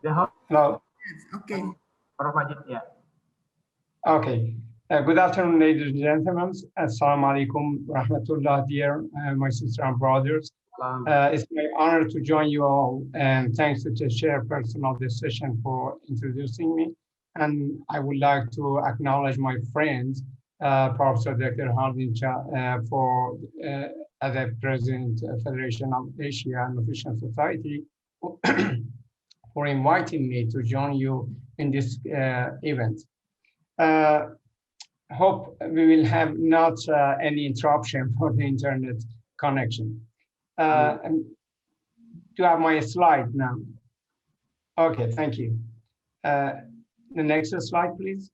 The host. Hello. Okay. Prof. Majid, yeah. Okay. Good afternoon, ladies and gentlemen. Assalamu alaikum rahmatullah, dear my sister and brothers. It's my honor to join you all, and thanks to the chairperson of this session for introducing me. And I would like to acknowledge my friends, Professor Dr. Hardin for as a president of Federation of Asia Nutrition Society for inviting me to join you in this event. Hope we will have not any interruption for the internet connection. And do I have my slide now? Okay, thank you. The next slide, please.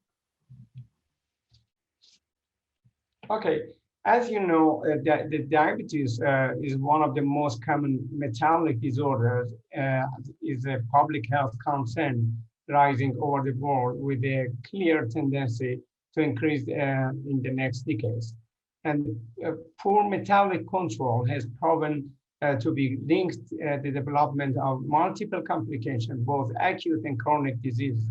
Okay, as you know, the diabetes is one of the most common metabolic disorders, is a public health concern rising over the world with a clear tendency to increase in the next decades. And poor metabolic control has proven to be linked to the development of multiple complications, both acute and chronic diseases.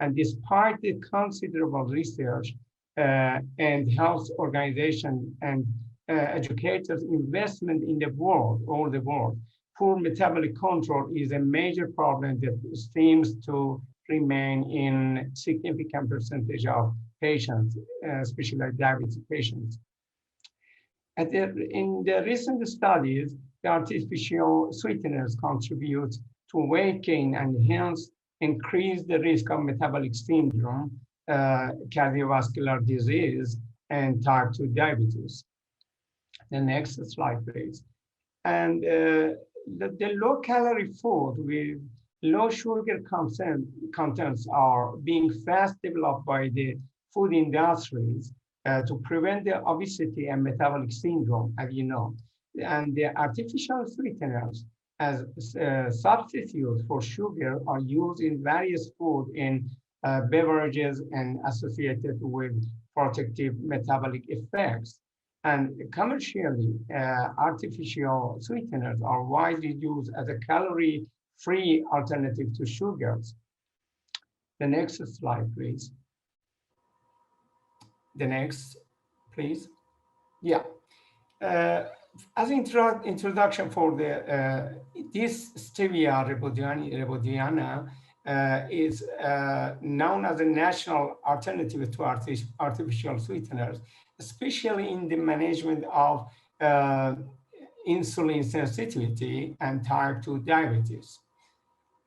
And despite the considerable research and health organization and educators' investment in the world, all the world, poor metabolic control is a major problem that seems to remain in significant percentage of patients, especially diabetes patients. In the recent studies, the artificial sweeteners contribute to weight gain and hence increase the risk of metabolic syndrome, cardiovascular disease, and type 2 diabetes. The next slide, please. And the low-calorie food with low sugar contents are being fast developed by the food industries to prevent the obesity and metabolic syndrome, as you know. And the artificial sweeteners as substitutes for sugar are used in various food and beverages and associated with protective metabolic effects. And commercially, artificial sweeteners are widely used as a calorie-free alternative to sugars. The next slide, please. The next, please. Yeah. As introduction for the this Stevia rebaudiana is known as a national alternative to artificial sweeteners, especially in the management of insulin sensitivity and type 2 diabetes.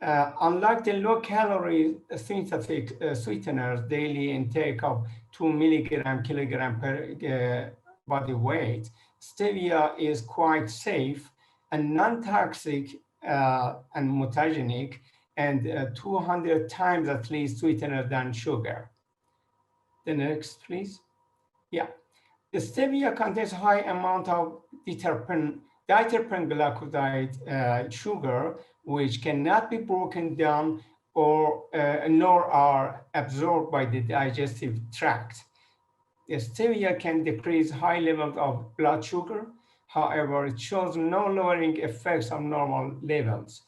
Unlike the low-calorie synthetic sweeteners, daily intake of 2 mg/kg per body weight, Stevia is quite safe and non-toxic and mutagenic, and 200 times at least sweetener than sugar. The next, please. Yeah. The Stevia contains high amount of diterpen glycoside sugar, which cannot be broken down or nor are absorbed by the digestive tract. The Stevia can decrease high levels of blood sugar. However, it shows no lowering effects on normal levels.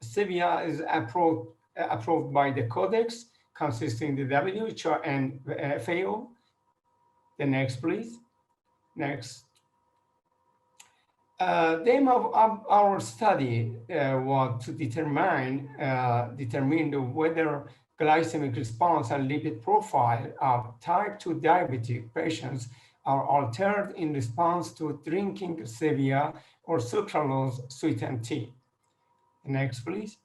Stevia is approved by the Codex, consisting of the WHO and FAO. The next, please. Next. The aim of our study was to determine whether glycemic response and lipid profile of type 2 diabetic patients are altered in response to drinking stevia or sucralose sweetened tea. Next, please.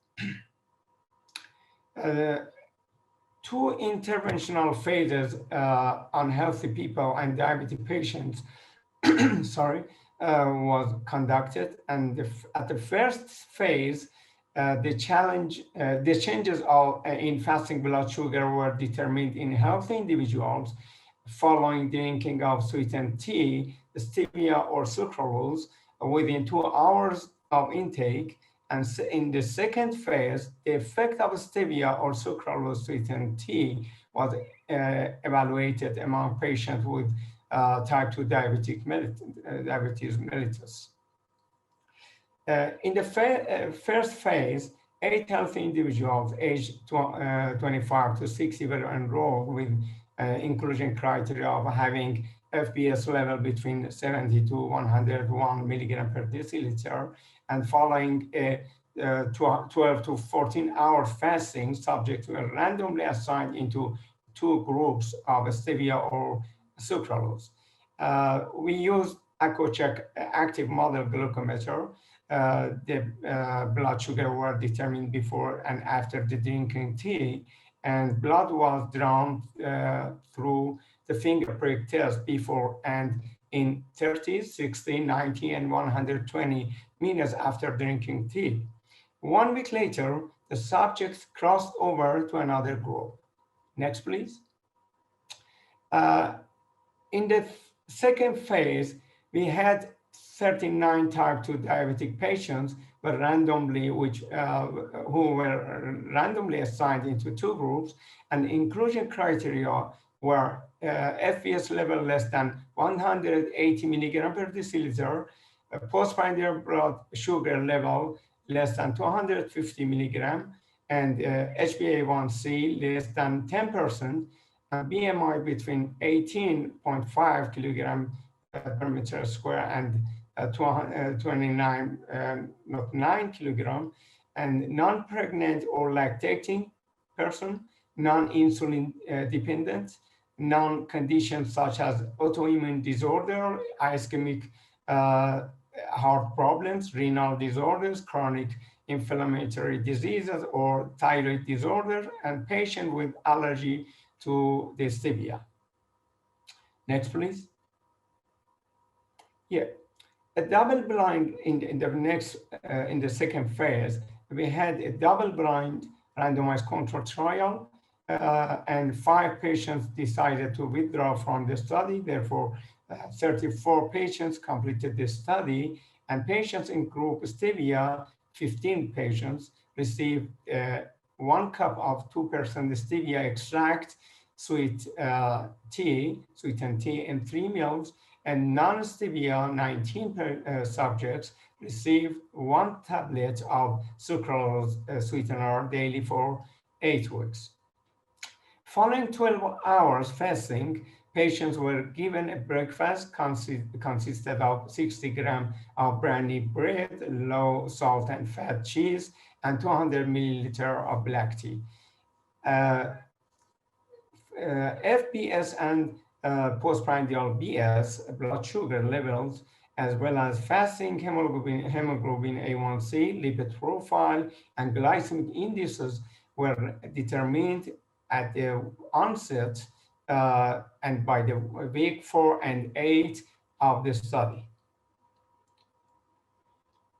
Two interventional phases on healthy people and diabetic patients was conducted, and at the first phase, the changes in fasting blood sugar were determined in healthy individuals following drinking of sweetened tea, stevia or sucralose within 2 hours of intake. And in the second phase, the effect of stevia or sucralose sweetened tea was evaluated among patients with type 2 diabetes mellitus. In the first phase, 8 healthy individuals aged 25 to 60 were enrolled with inclusion criteria of having FBS level between 70 to 101 milligram per deciliter, and following a 12 to 14 hour fasting, subjects were randomly assigned into two groups of stevia or sucralose. We used EchoCheck active model glucometer. The blood sugar were determined before and after the drinking tea, and blood was drawn through the finger prick test before and in 30, 60, 90, and 120 minutes after drinking tea. 1 week later, the subjects crossed over to another group. Next, please. Uh, in the second phase, we had 39 type 2 diabetic patients were randomly, who were randomly assigned into two groups, and inclusion criteria were FBS level less than 180 milligram per deciliter, postprandial blood sugar level less than 250 milligram, and HbA1c less than 10%, and BMI between 18.5 kilogram per meter square and 29.9 kilogram, and non-pregnant or lactating person, non-insulin dependent, non-conditions such as autoimmune disorder, ischemic heart problems, renal disorders, chronic inflammatory diseases, or thyroid disorder, and patient with allergy to the stevia. Next, please. Yeah, a double blind in the second phase, we had a double blind randomized control trial, and 5 patients decided to withdraw from the study. Therefore, 34 patients completed the study, and patients in group stevia, 15 patients received 1 cup of 2% stevia extract, sweetened tea in 3 meals, and non-stevia 19 subjects received 1 tablet of sucralose sweetener daily for 8 weeks. Following 12 hours fasting, patients were given a breakfast consisted of 60 grams of brandy bread, low salt and fat cheese, and 200 milliliter of black tea. FBS and postprandial BS blood sugar levels, as well as fasting hemoglobin A1C, lipid profile, and glycemic indices were determined at the onset and by the week 4 and 8 of the study.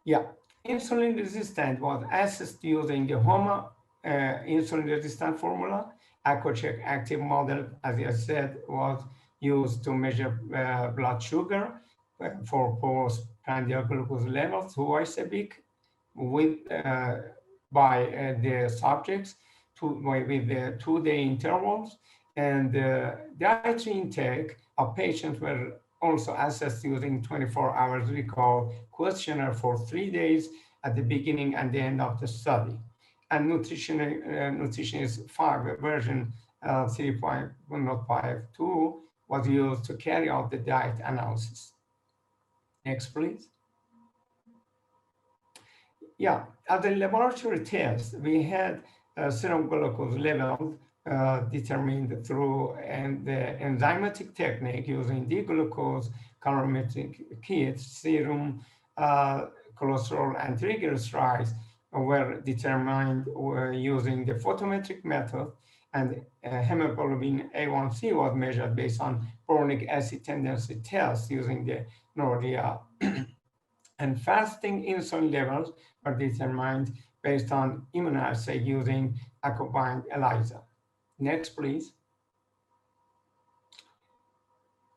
Yeah, insulin resistant was assessed using the HOMA insulin resistant formula. EchoCheck active model, as I said, was used to measure blood sugar for postprandial glucose levels twice a week by the subjects with the 2-day intervals, and the dietary intake of patients were also assessed using 24-hour recall questionnaire for 3 days at the beginning and the end of the study. And nutritionist 5 version 3.1.52 was used to carry out the diet analysis. Next, please. Yeah, at the laboratory test, we had serum glucose levels determined through the enzymatic technique using D-glucose calorimetric kits, serum, cholesterol, and triglycerides were determined using the photometric method, and hemoglobin A1C was measured based on boric acid tendency test using the NORDIA. And fasting insulin levels were determined based on immunoassay using Acobind ELISA. Next, please.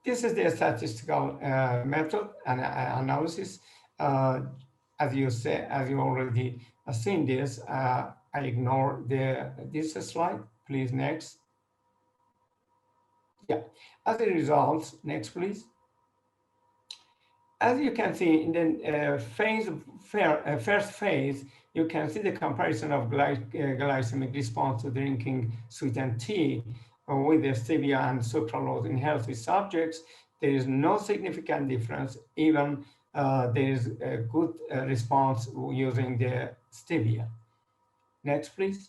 This is the statistical method and analysis. As you already seen this, I ignore this slide. Please, next. Yeah, as a result, next, please. As you can see, in the first phase, you can see the comparison of glycemic response to drinking sweetened tea with the stevia and sucralose in healthy subjects. There is no significant difference. Even there is a good response using the stevia. Next, please.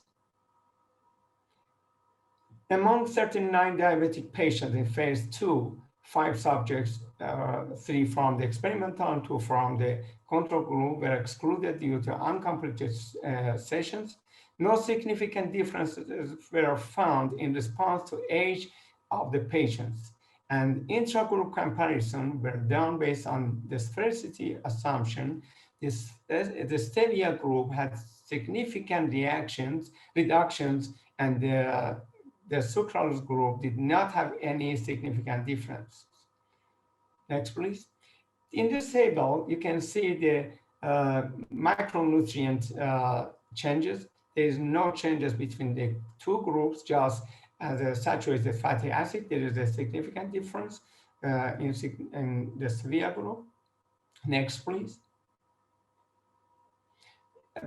Among 39 diabetic patients in phase 2, 5 subjects, 3 from the experimental and 2 from the control group, were excluded due to uncompleted sessions. No significant differences were found in response to age of the patients. And intra-group comparison were done based on the sphericity assumption. The stevia group had significant reductions, and the sucralose group did not have any significant difference. Next, please. In this table, you can see the macronutrient changes. There is no changes between the two groups, just as a saturated fatty acid. There is a significant difference in the stevia group. Next, please.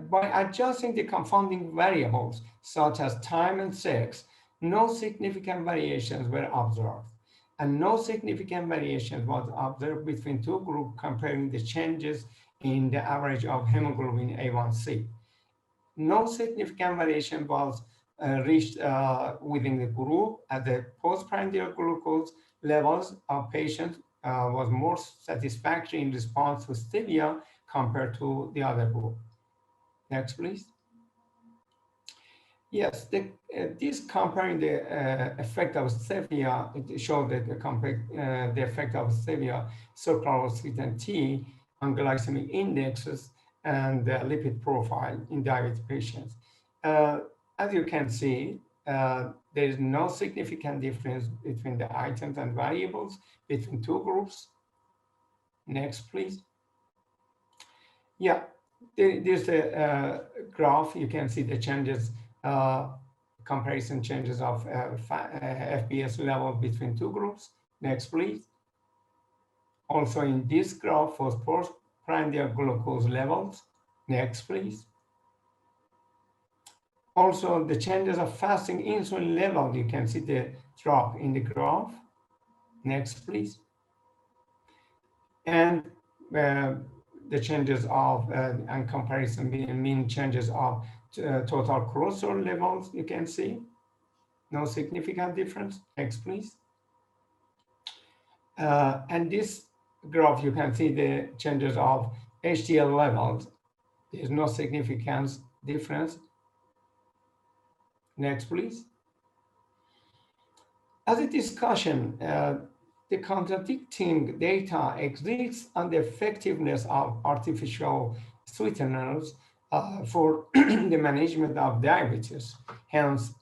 By adjusting the confounding variables, such as time and sex, no significant variations were observed, and no significant variation was observed between two groups comparing the changes in the average of hemoglobin A1C. No significant variation was reached within the group at the postprandial glucose levels of patients was more satisfactory in response to stevia compared to the other group. Next, please. Yes, this comparing the effect of stevia, it showed that the effect of stevia, sucralose, sweetened tea on glycemic indexes and the lipid profile in diabetic patients. As you can see, there is no significant difference between the items and variables between two groups. Next, please. Yeah, there's a graph. You can see the changes, comparison changes of FBS level between two groups. Next, please. Also in this graph for postprandial glucose levels. Next, please. Also the changes of fasting insulin level, you can see the drop in the graph. Next, please. And the changes of, and comparison mean changes of total cholesterol levels, you can see. No significant difference. Next, please. And this graph, you can see the changes of HDL levels. There's no significant difference. Next, please. As a discussion, the contradicting data exists on the effectiveness of artificial sweeteners for the management of diabetes. Hence,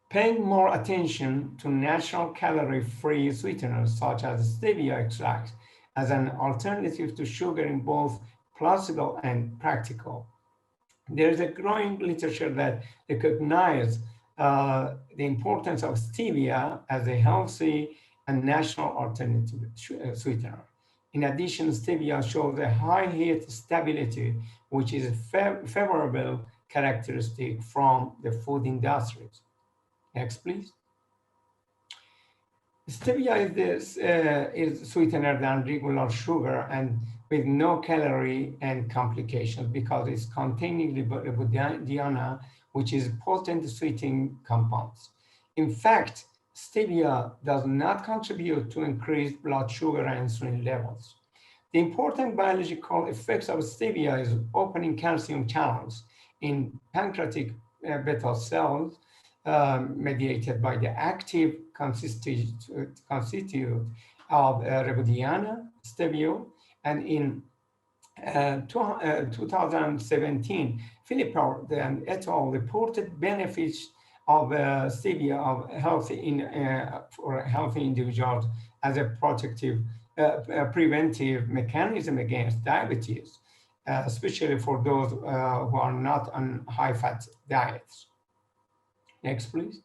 paying more attention to natural calorie-free sweeteners such as stevia extract as an alternative to sugar in both plausible and practical. There is a growing literature that recognizes the importance of stevia as a healthy and natural alternative sweetener. In addition, stevia shows a high heat stability, which is a favorable characteristic from the food industries. Next, please. Stevia is sweetener than regular sugar and with no calorie and complications because it's containing rebaudiana, which is potent sweetening compounds. In fact, stevia does not contribute to increased blood sugar and insulin levels. The important biological effects of stevia is opening calcium channels in pancreatic beta cells mediated by the active constituent of rebaudiana, stevia, and in 2017, Philippou and et al. Reported benefits of stevia for healthy individuals as a preventive mechanism against diabetes, especially for those who are not on high-fat diets. Next, please.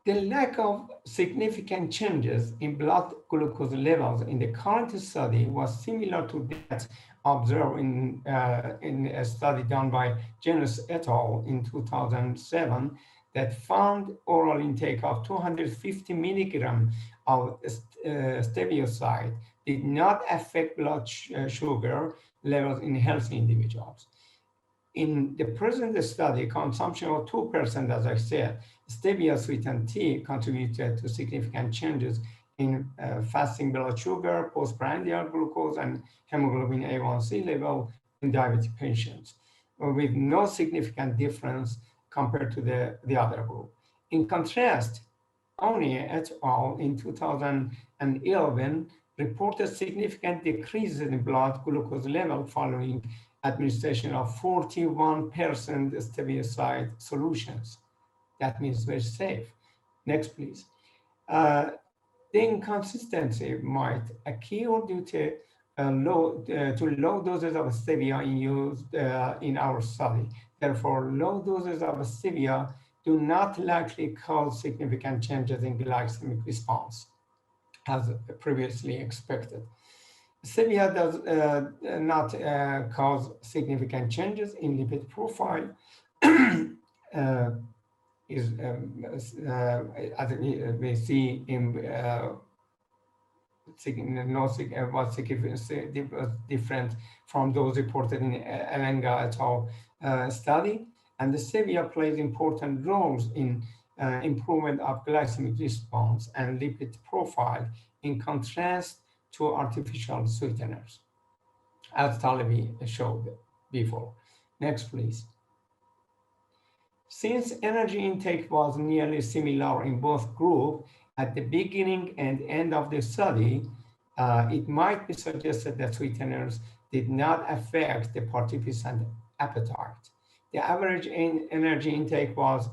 The lack of significant changes in blood glucose levels in the current study was similar to that observed in a study done by Janus et al. In 2007 that found oral intake of 250 milligrams of stevia did not affect blood sugar levels in healthy individuals. In the present study, consumption of 2%, as I said, stevia sweetened tea contributed to significant changes in fasting blood sugar, postprandial glucose, and hemoglobin A1C level in diabetic patients, with no significant difference compared to the other group. In contrast, Bertoni et al. In 2011 reported significant decreases in blood glucose level following administration of 41% stevia solutions. That means very safe. Next, please. The inconsistency might occur due to low doses of stevia used in our study. Therefore, low doses of stevia do not likely cause significant changes in glycemic response, as previously expected. Stevia does not cause significant changes in lipid profile. As we see in was different from those reported in Elenga et al. Study, and the stevia plays important roles in improvement of glycemic response and lipid profile in contrast to artificial sweeteners, as Talebi showed before. Next, please. Since energy intake was nearly similar in both groups at the beginning and end of the study, it might be suggested that sweeteners did not affect the participant appetite. The average energy intake was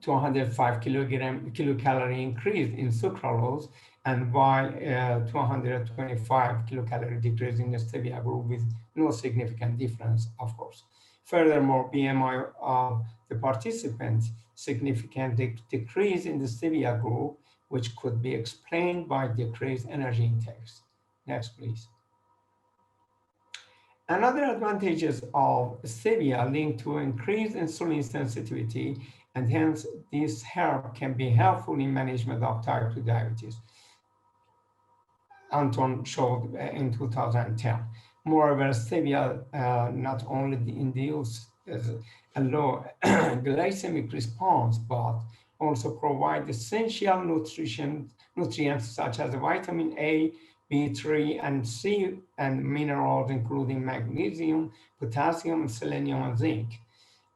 205 kilocalorie increase in sucralose, and while 225 kilocalorie decrease in the stevia group with no significant difference, of course. Furthermore, BMI of the participants significantly decreased in the stevia group, which could be explained by decreased energy intakes. Next, please. Another advantages of stevia linked to increased insulin sensitivity, and hence this herb can be helpful in management of type 2 diabetes. Anton showed in 2010. Moreover, stevia not only induces a low glycemic response, but also provide essential nutrients such as vitamin A, B3, and C, and minerals including magnesium, potassium, selenium, and zinc.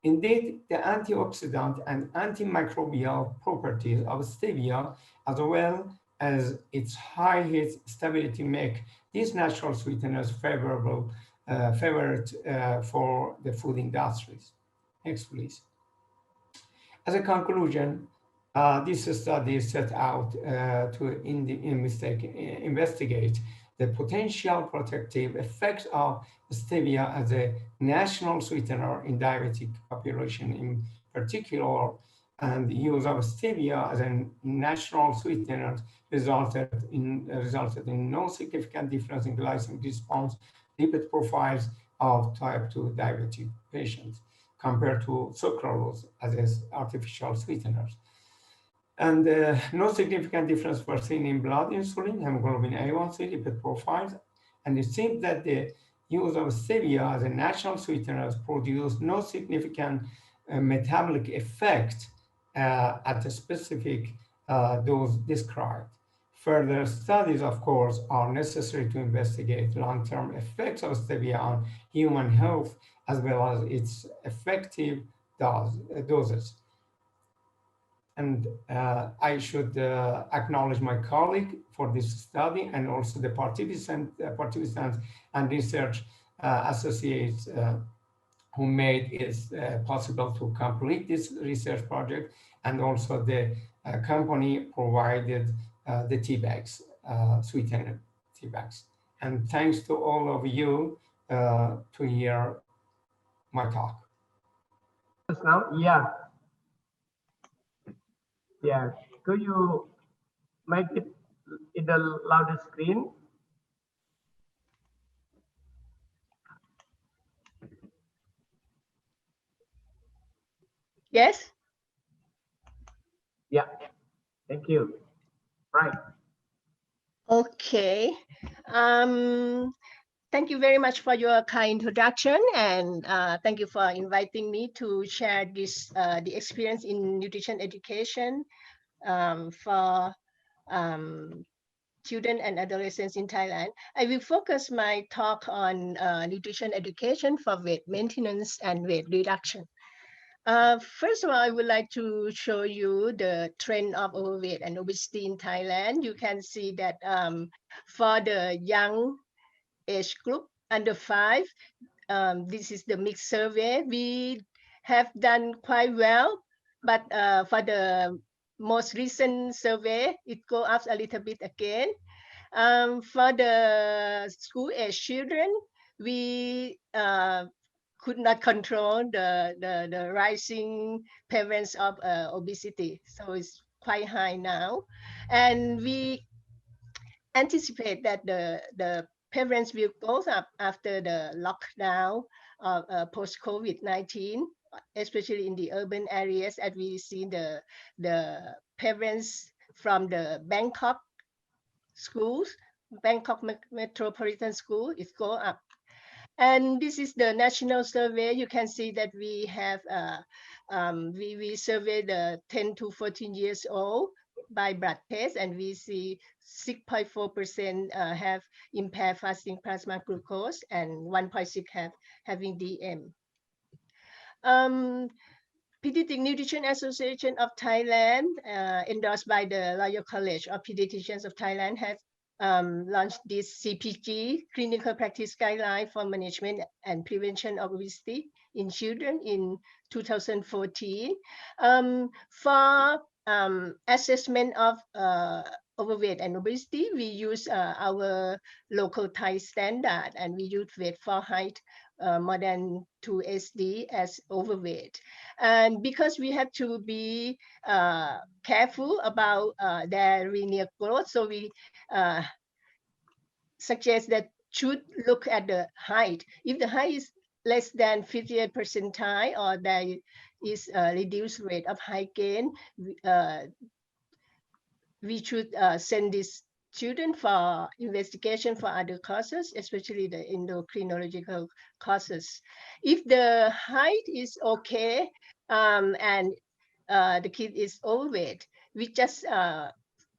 Indeed, the antioxidant and antimicrobial properties of stevia, as well as its high heat stability, make these natural sweeteners favorite for the food industries. Next, please. As a conclusion, this study set out to investigate the potential protective effects of stevia as a national sweetener in diabetic population in particular, and the use of stevia as a national sweetener resulted in no significant difference in glycemic response, lipid profiles of type 2 diabetic patients compared to sucralose as artificial sweeteners. And no significant difference was seen in blood insulin, hemoglobin A1C, lipid profiles, and it seems that the use of stevia as a natural sweetener produced no significant metabolic effect at a specific dose described. Further studies, of course, are necessary to investigate long-term effects of stevia on human health, as well as its effective doses. And I should acknowledge my colleague for this study, and also the participants and research associates who made it possible to complete this research project, and also the company provided the tea bags, sweetened tea bags. And thanks to all of you to hear my talk. Now, yeah. Yeah. Could you make it in the louder screen? Yes. Yeah. Thank you. Right. Okay. Thank you very much for your kind introduction, and thank you for inviting me to share this the experience in nutrition education for children and adolescents in Thailand. I will focus my talk on nutrition education for weight maintenance and weight reduction. First of all, I would like to show you the trend of overweight and obesity in Thailand. You can see that for the young age group under 5, this is the mixed survey. We have done quite well, but for the most recent survey, it go up a little bit again. For the school age children, we could not control the rising prevalence of obesity. So it's quite high now. And we anticipate that the prevalence will go up after the lockdown of post-COVID-19, especially in the urban areas, as we see the prevalence from the Bangkok schools, Bangkok Metropolitan School, is go up. And this is the national survey. You can see that we have we survey the 10 to 14 years old by blood test, and we see 6.4% have impaired fasting plasma glucose, and 1.6 having DM. Pediatric Nutrition Association of Thailand, endorsed by the Royal College of Pediatricians of Thailand, has launched this CPG, Clinical Practice Guideline for Management and Prevention of Obesity in Children in 2014. For assessment of overweight and obesity, we use our local Thai standard, and we use weight for height more than 2 SD as overweight. And because we have to be careful about their linear growth, so we suggest that should look at the height. If the height is less than 58th percentile, or there is a reduced rate of height gain, we should send this student for investigation for other causes, especially the endocrinological causes. If the height is okay and the kid is overweight, we just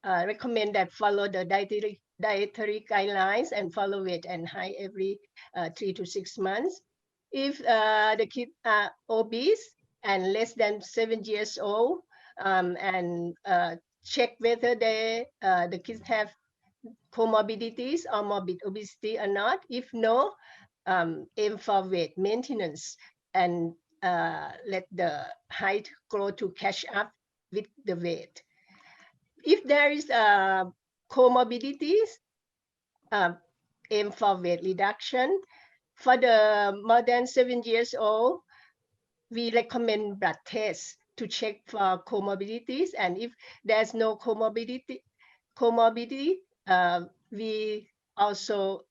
recommend that follow the dietary guidelines and follow weight and height every 3 to 6 months. If the kids are obese and less than 7 years old, and check whether the kids have comorbidities or morbid obesity or not. If no, aim for weight maintenance and let the height grow to catch up with the weight. If there is comorbidities, aim for weight reduction. For the more than 7 years old, we recommend blood tests to check for comorbidities, and if there's no comorbidity, we also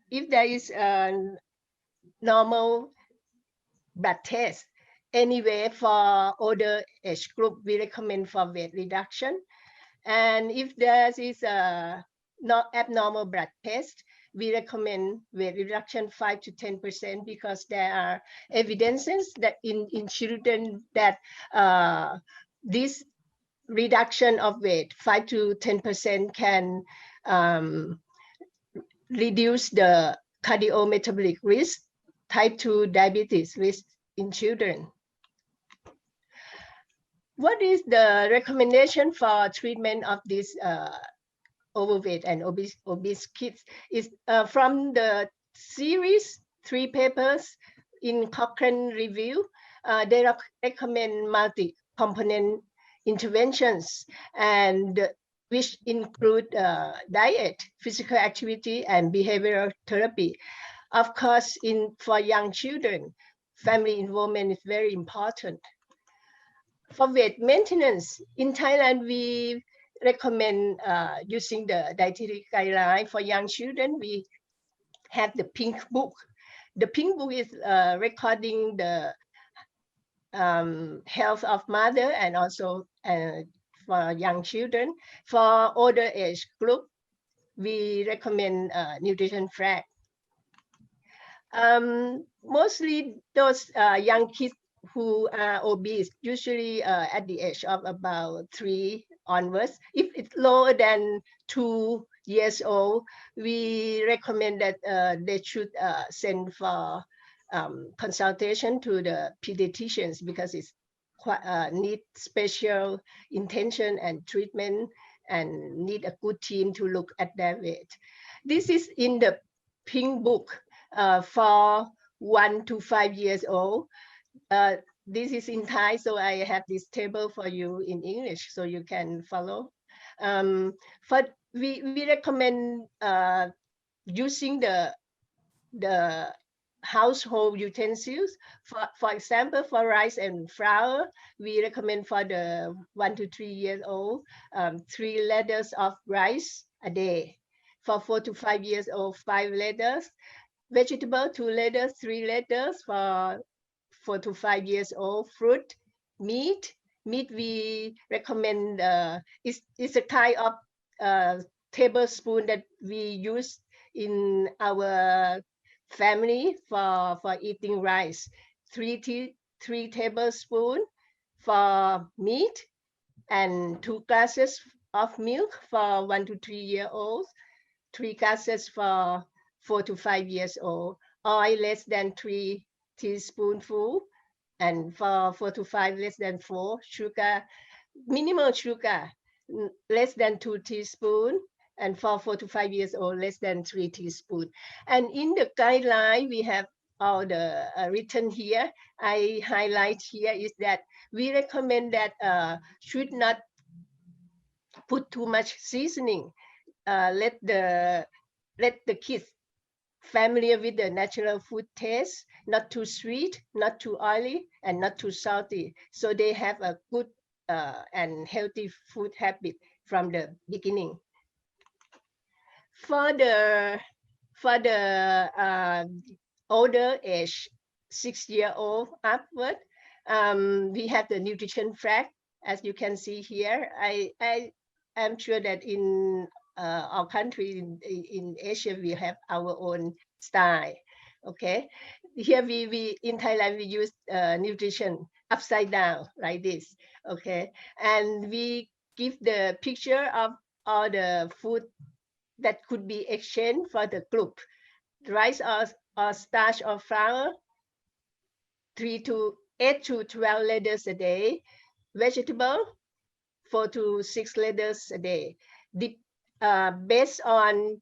if there is a normal blood test anyway for older age group, we recommend for weight reduction. And if there is a not abnormal blood test, we recommend weight reduction 5 to 10%, because there are evidences that in children that this reduction of weight 5 to 10% can reduce the cardiometabolic risk, type 2 diabetes risk in children. What is the recommendation for treatment of this overweight and obese kids? Is from the series 3 papers in Cochrane review. They recommend multi-component interventions, and which include diet, physical activity, and behavioral therapy. Of course, for young children, family involvement is very important. For weight maintenance, in Thailand, we recommend using the dietary guideline for young children. We have the pink book. The pink book is recording the health of mother and also for young children. For older age group, we recommend nutrition flag. Mostly those young kids who are obese, usually at the age of about 3 onwards. If it's lower than 2 years old, we recommend that they should send for consultation to the pediatricians, because it's quite need special intention and treatment and need a good team to look at their weight. This is in the pink book for 1 to 5 years old. This is in Thai, so I have this table for you in English so you can follow. But we recommend using the household utensils. For example, for rice and flour, we recommend for the 1 to 3 years old, 3 ladders of rice a day. For 4 to 5 years old, 5 ladders. Vegetable, 2 ladders, 3 ladders. For 4 to 5 years old, fruit, meat. Meat we recommend is a kind of tablespoon that we use in our family for eating rice. 3 tablespoons for meat, and 2 glasses of milk for 1 to 3 year olds, 3 glasses for 4 to 5 years old. Oil less than 3 teaspoonful, and for 4 to 5 less than 4. Sugar, minimal sugar less than 2 teaspoons, and for 4 to 5 years old less than 3 teaspoons. And in the guideline we have all the written here. I highlight here is that we recommend that should not put too much seasoning. Let the kids familiar with the natural food taste, not too sweet, not too oily, and not too salty. So they have a good and healthy food habit from the beginning. For the older age, 6-year-old upward, we have the nutrition flag, as you can see here. I am sure that in our country in Asia we have our own style. Okay, here we in Thailand we use nutrition upside down like this. Okay, and we give the picture of all the food that could be exchanged for the group. Rice or starch or flour, 8 to 12 liters a day. Vegetable, 4 to 6 liters a day. Based on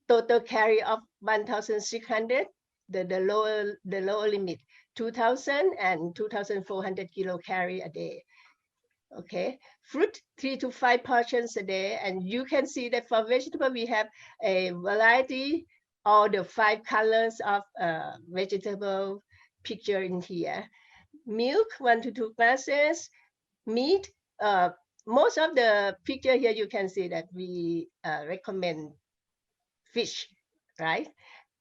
total calorie of 1,600, the lower limit, 2,000 and 2,400 kilocalorie a day. Okay, fruit 3 to 5 portions a day, and you can see that for vegetable we have a variety, all the 5 colors of vegetable picture in here. Milk 1 to 2 glasses. Meat, most of the picture here you can see that we recommend fish, right?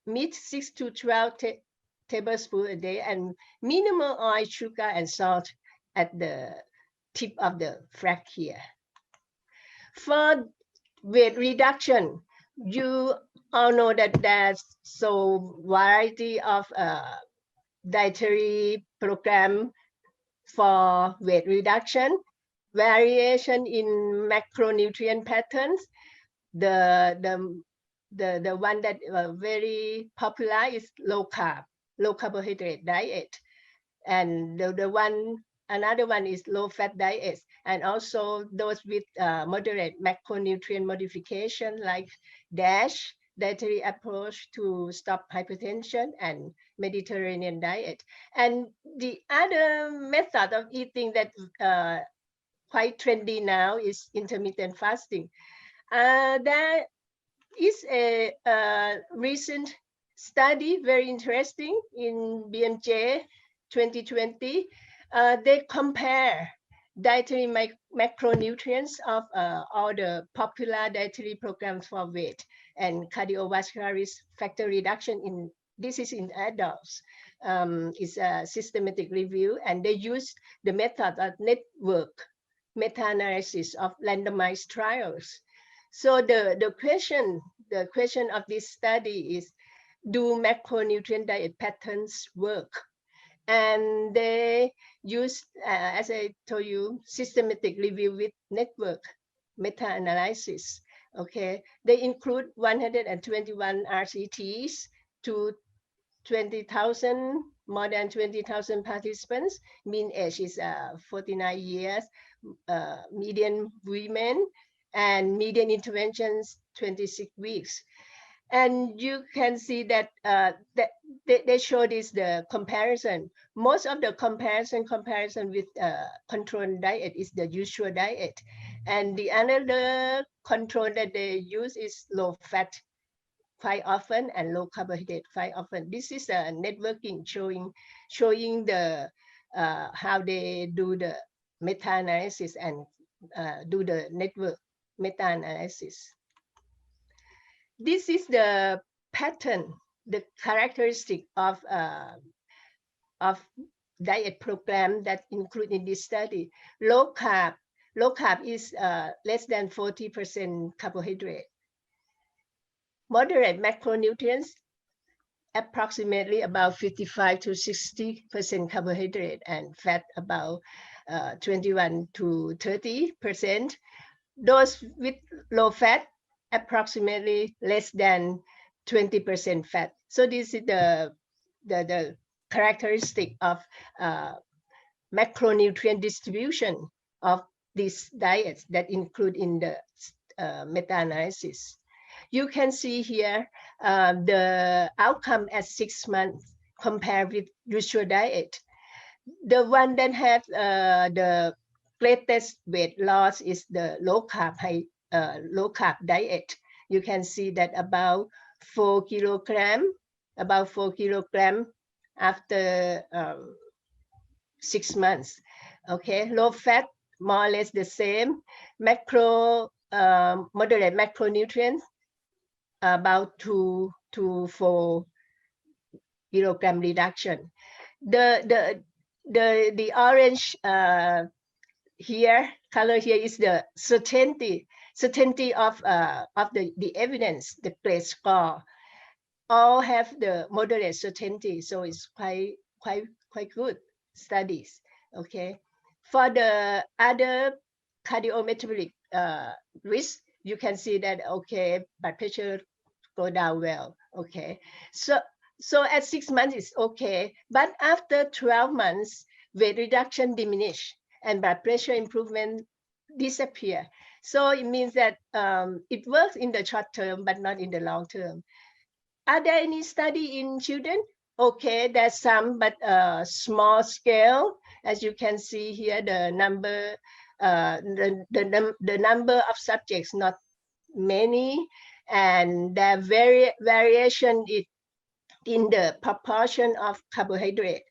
Meat 6 to 12 tablespoons a day, and minimal oil, sugar, and salt at the tip of the flag here. For weight reduction, you all know that there's so variety of dietary program for weight reduction, variation in macronutrient patterns. The one that very popular is low carbohydrate diet, and another one is low fat diet, and also those with moderate macronutrient modification like DASH, dietary approach to stop hypertension, and Mediterranean diet. And the other method of eating that quite trendy now is intermittent fasting. There is a recent study, very interesting, in BMJ 2020, they compare dietary macronutrients of all the popular dietary programs for weight and cardiovascular risk factor reduction in, this is in adults. It's a systematic review, and they use the method of network meta-analysis of randomized trials. So the question of this study is, do macronutrient diet patterns work? And they use, as I told you, systematic review with network meta-analysis. Okay, they include 121 RCTs to 20,000, more than 20,000 participants. Mean age is 49 years, median women, and median interventions 26 weeks. And you can see that they show this, the comparison. Most of the comparison with controlled diet is the usual diet. And the another control that they use is low fat quite often and low carbohydrate quite often. This is a networking showing the how they do the meta-analysis and do the network meta-analysis. This is the pattern, the characteristic of diet program that include in this study. Low carb is less than 40% carbohydrate. Moderate macronutrients, approximately about 55 to 60% carbohydrate, and fat about 21 to 30%. Those with low fat, approximately less than 20% fat. So this is the characteristic of macronutrient distribution of these diets that include in the meta-analysis. You can see here the outcome at 6 months compared with usual diet. The one that had the greatest weight loss is the low carb diet. You can see that about 4 kilogram after 6 months. Okay, low fat, more or less the same. Moderate macronutrients, about 2 to 4 kilogram reduction. The orange color here is the certainty of the evidence, the PLACE score. All have the moderate certainty, so it's quite good studies. Okay, for the other cardiometabolic risk, you can see that okay, blood pressure go down well. Okay, so at 6 months it's okay, but after 12 months, weight reduction diminish and blood pressure improvement disappear. So it means that it works in the short term, but not in the long term. Are there any study in children? Okay, there's some, but small scale. As you can see here, the number, the number of subjects, not many, and the variation is in the proportion of carbohydrate.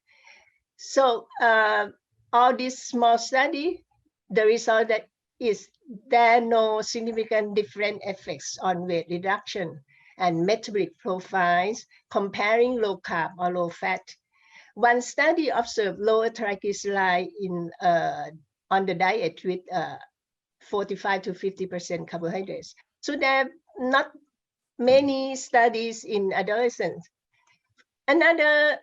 So all this small study, the result that is there are no significant different effects on weight reduction and metabolic profiles comparing low carb or low fat. One study observed lower triglyceride in on the diet with 45 to 50% carbohydrates. So there are not many studies in adolescents. Another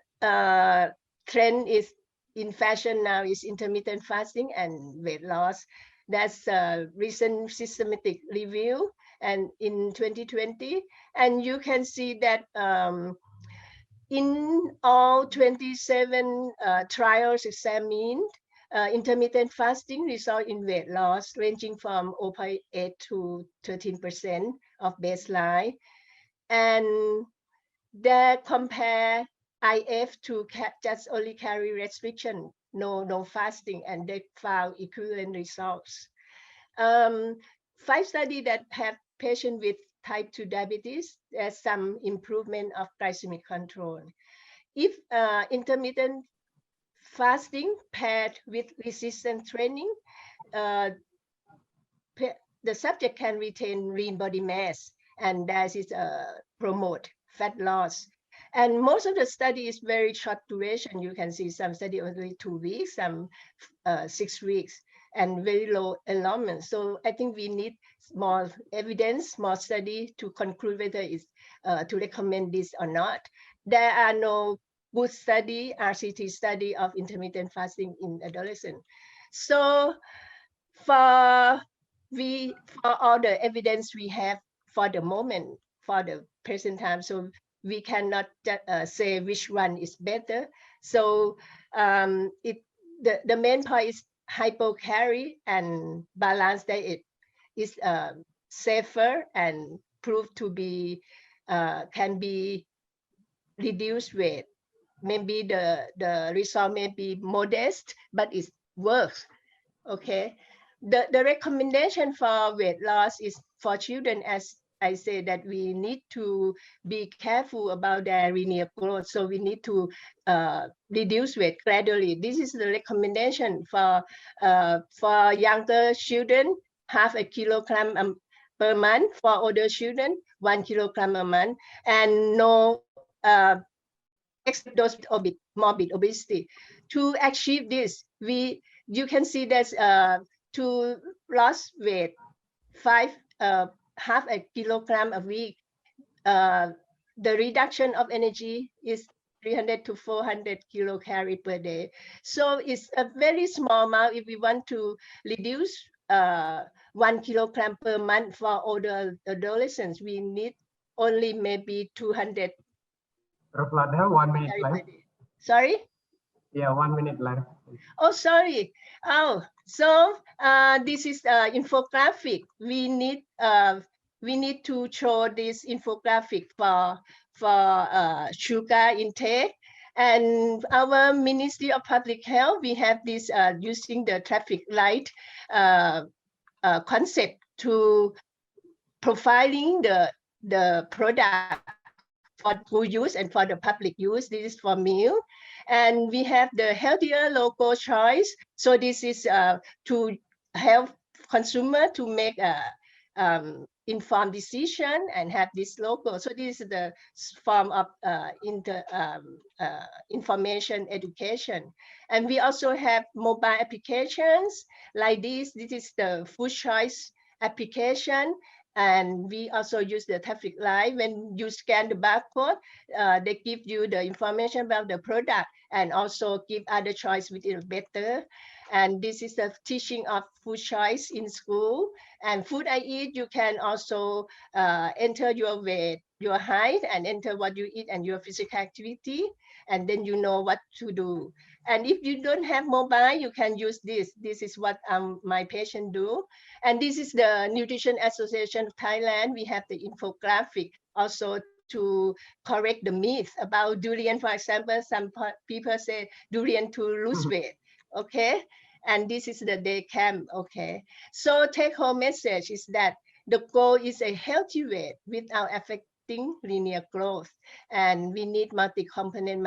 trend is in fashion now is intermittent fasting and weight loss. That's a recent systematic review and in 2020. And you can see that in all 27 trials examined, intermittent fasting result in weight loss ranging from 0.8 to 13% of baseline. And they compare IF to just only calorie restriction, no fasting, and they found equivalent results. 5 studies that have patients with type 2 diabetes, there's some improvement of glycemic control. If intermittent fasting paired with resistance training, the subject can retain lean body mass, and that is promote fat loss. And most of the study is very short duration. You can see some study only 2 weeks, some 6 weeks, and very low enrollment. So I think we need more evidence, more study to conclude whether it's to recommend this or not. There are no good study, RCT study of intermittent fasting in adolescents. So for all the evidence we have for the moment, for the present time, so we cannot say which one is better. So the main point is hypocalorie and balanced diet is safer and proved to be can be reduced weight. Maybe the result may be modest, but it works. Okay. The recommendation for weight loss is for children, as I say, that we need to be careful about their linear growth. So we need to reduce weight gradually. This is the recommendation for younger children, 0.5 kilogram per month. For older children, 1 kilogram a month, and no dose morbid obesity. To achieve this, you can see that to lose weight, 0.5 kilogram a week, the reduction of energy is 300 to 400 kilocalories per day. So it's a very small amount. If we want to reduce 1 kilogram per month for older adolescents, we need only maybe 200. Dr. Ladda, 1 minute left. Sorry? Yeah, 1 minute left. Oh, sorry. Oh, so this is infographic. We need to show this infographic for sugar intake. And our Ministry of Public Health, we have this using the traffic light concept to profiling the product for food use and for the public use. This is for meal. And we have the healthier local choice. So this is to help consumer to make a informed decision and have this local. So this is the form of information education. And we also have mobile applications like this. This is the food choice application. And we also use the traffic light. When you scan the barcode, they give you the information about the product and also give other choice with it better. And this is the teaching of food choice in school. And food I eat, you can also enter your weight, your height, and enter what you eat and your physical activity. And then you know what to do. And if you don't have mobile, you can use this. This is what my patient do. And this is the Nutrition Association of Thailand. We have the infographic also to correct the myth about durian. For example, some people say durian to lose weight. Okay. And this is the day camp. Okay. So take home message is that the goal is a healthy weight without affecting linear growth. And we need multi-component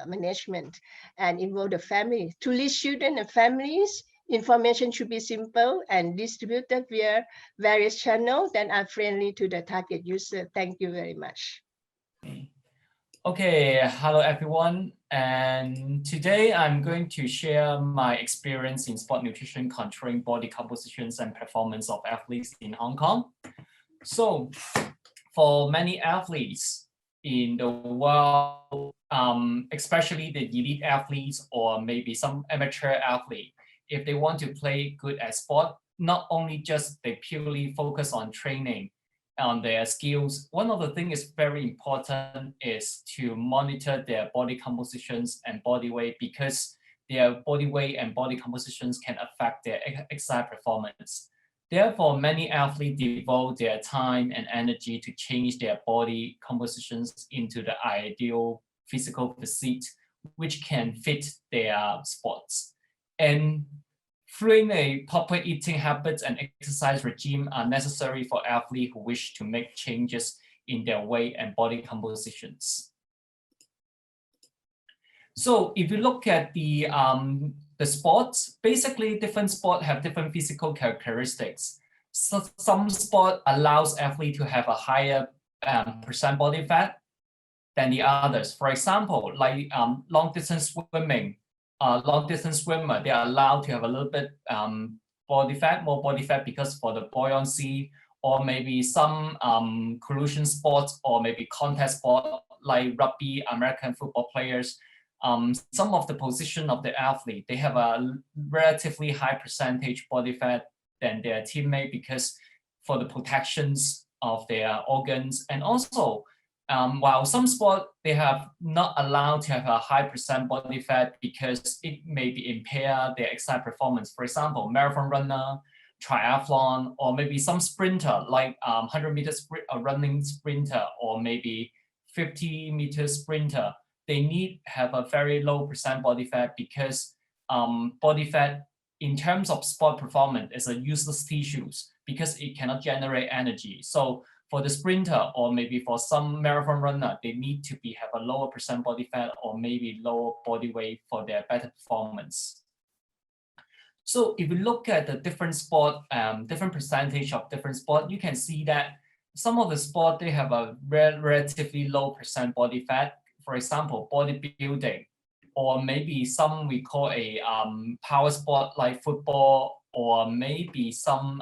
management and involve the family. To lead children and families, information should be simple and distributed via various channels that are friendly to the target user. Thank you very much. Okay, hello everyone. And today I'm going to share my experience in sport nutrition, controlling body compositions and performance of athletes in Hong Kong. So for many athletes in the world, especially the elite athletes or maybe some amateur athlete, if they want to play good at sport, not only just they purely focus on training on their skills, one of the things is very important is to monitor their body compositions and body weight, because their body weight and body compositions can affect their exercise performance. Therefore, many athletes devote their time and energy to change their body compositions into the ideal physical physique, which can fit their sports. And following a proper eating habits and exercise regime are necessary for athletes who wish to make changes in their weight and body compositions. So if you look at the sports, basically different sports have different physical characteristics. So some sport allows athlete to have a higher percent body fat than the others. For example, like long distance swimming, long distance swimmer, they are allowed to have a little bit body fat, more body fat because for the buoyancy, or maybe some collision sports, or maybe contact sport like rugby, American football players. Some of the position of the athlete, they have a relatively high percentage body fat than their teammate because for the protections of their organs. And also, while some sport, they have not allowed to have a high percent body fat because it may be impair their exercise performance. For example, marathon runner, triathlon, or maybe some sprinter like 100 meters running sprinter, or maybe 50 meter sprinter. They need have a very low percent body fat because body fat in terms of sport performance is a useless tissues because it cannot generate energy. So for the sprinter or maybe for some marathon runner, they need to have a lower percent body fat or maybe lower body weight for their better performance. So if you look at the different sport, different percentage of different sport, you can see that some of the sport, they have a relatively low percent body fat. For example, bodybuilding, or maybe some we call a power sport like football, or maybe some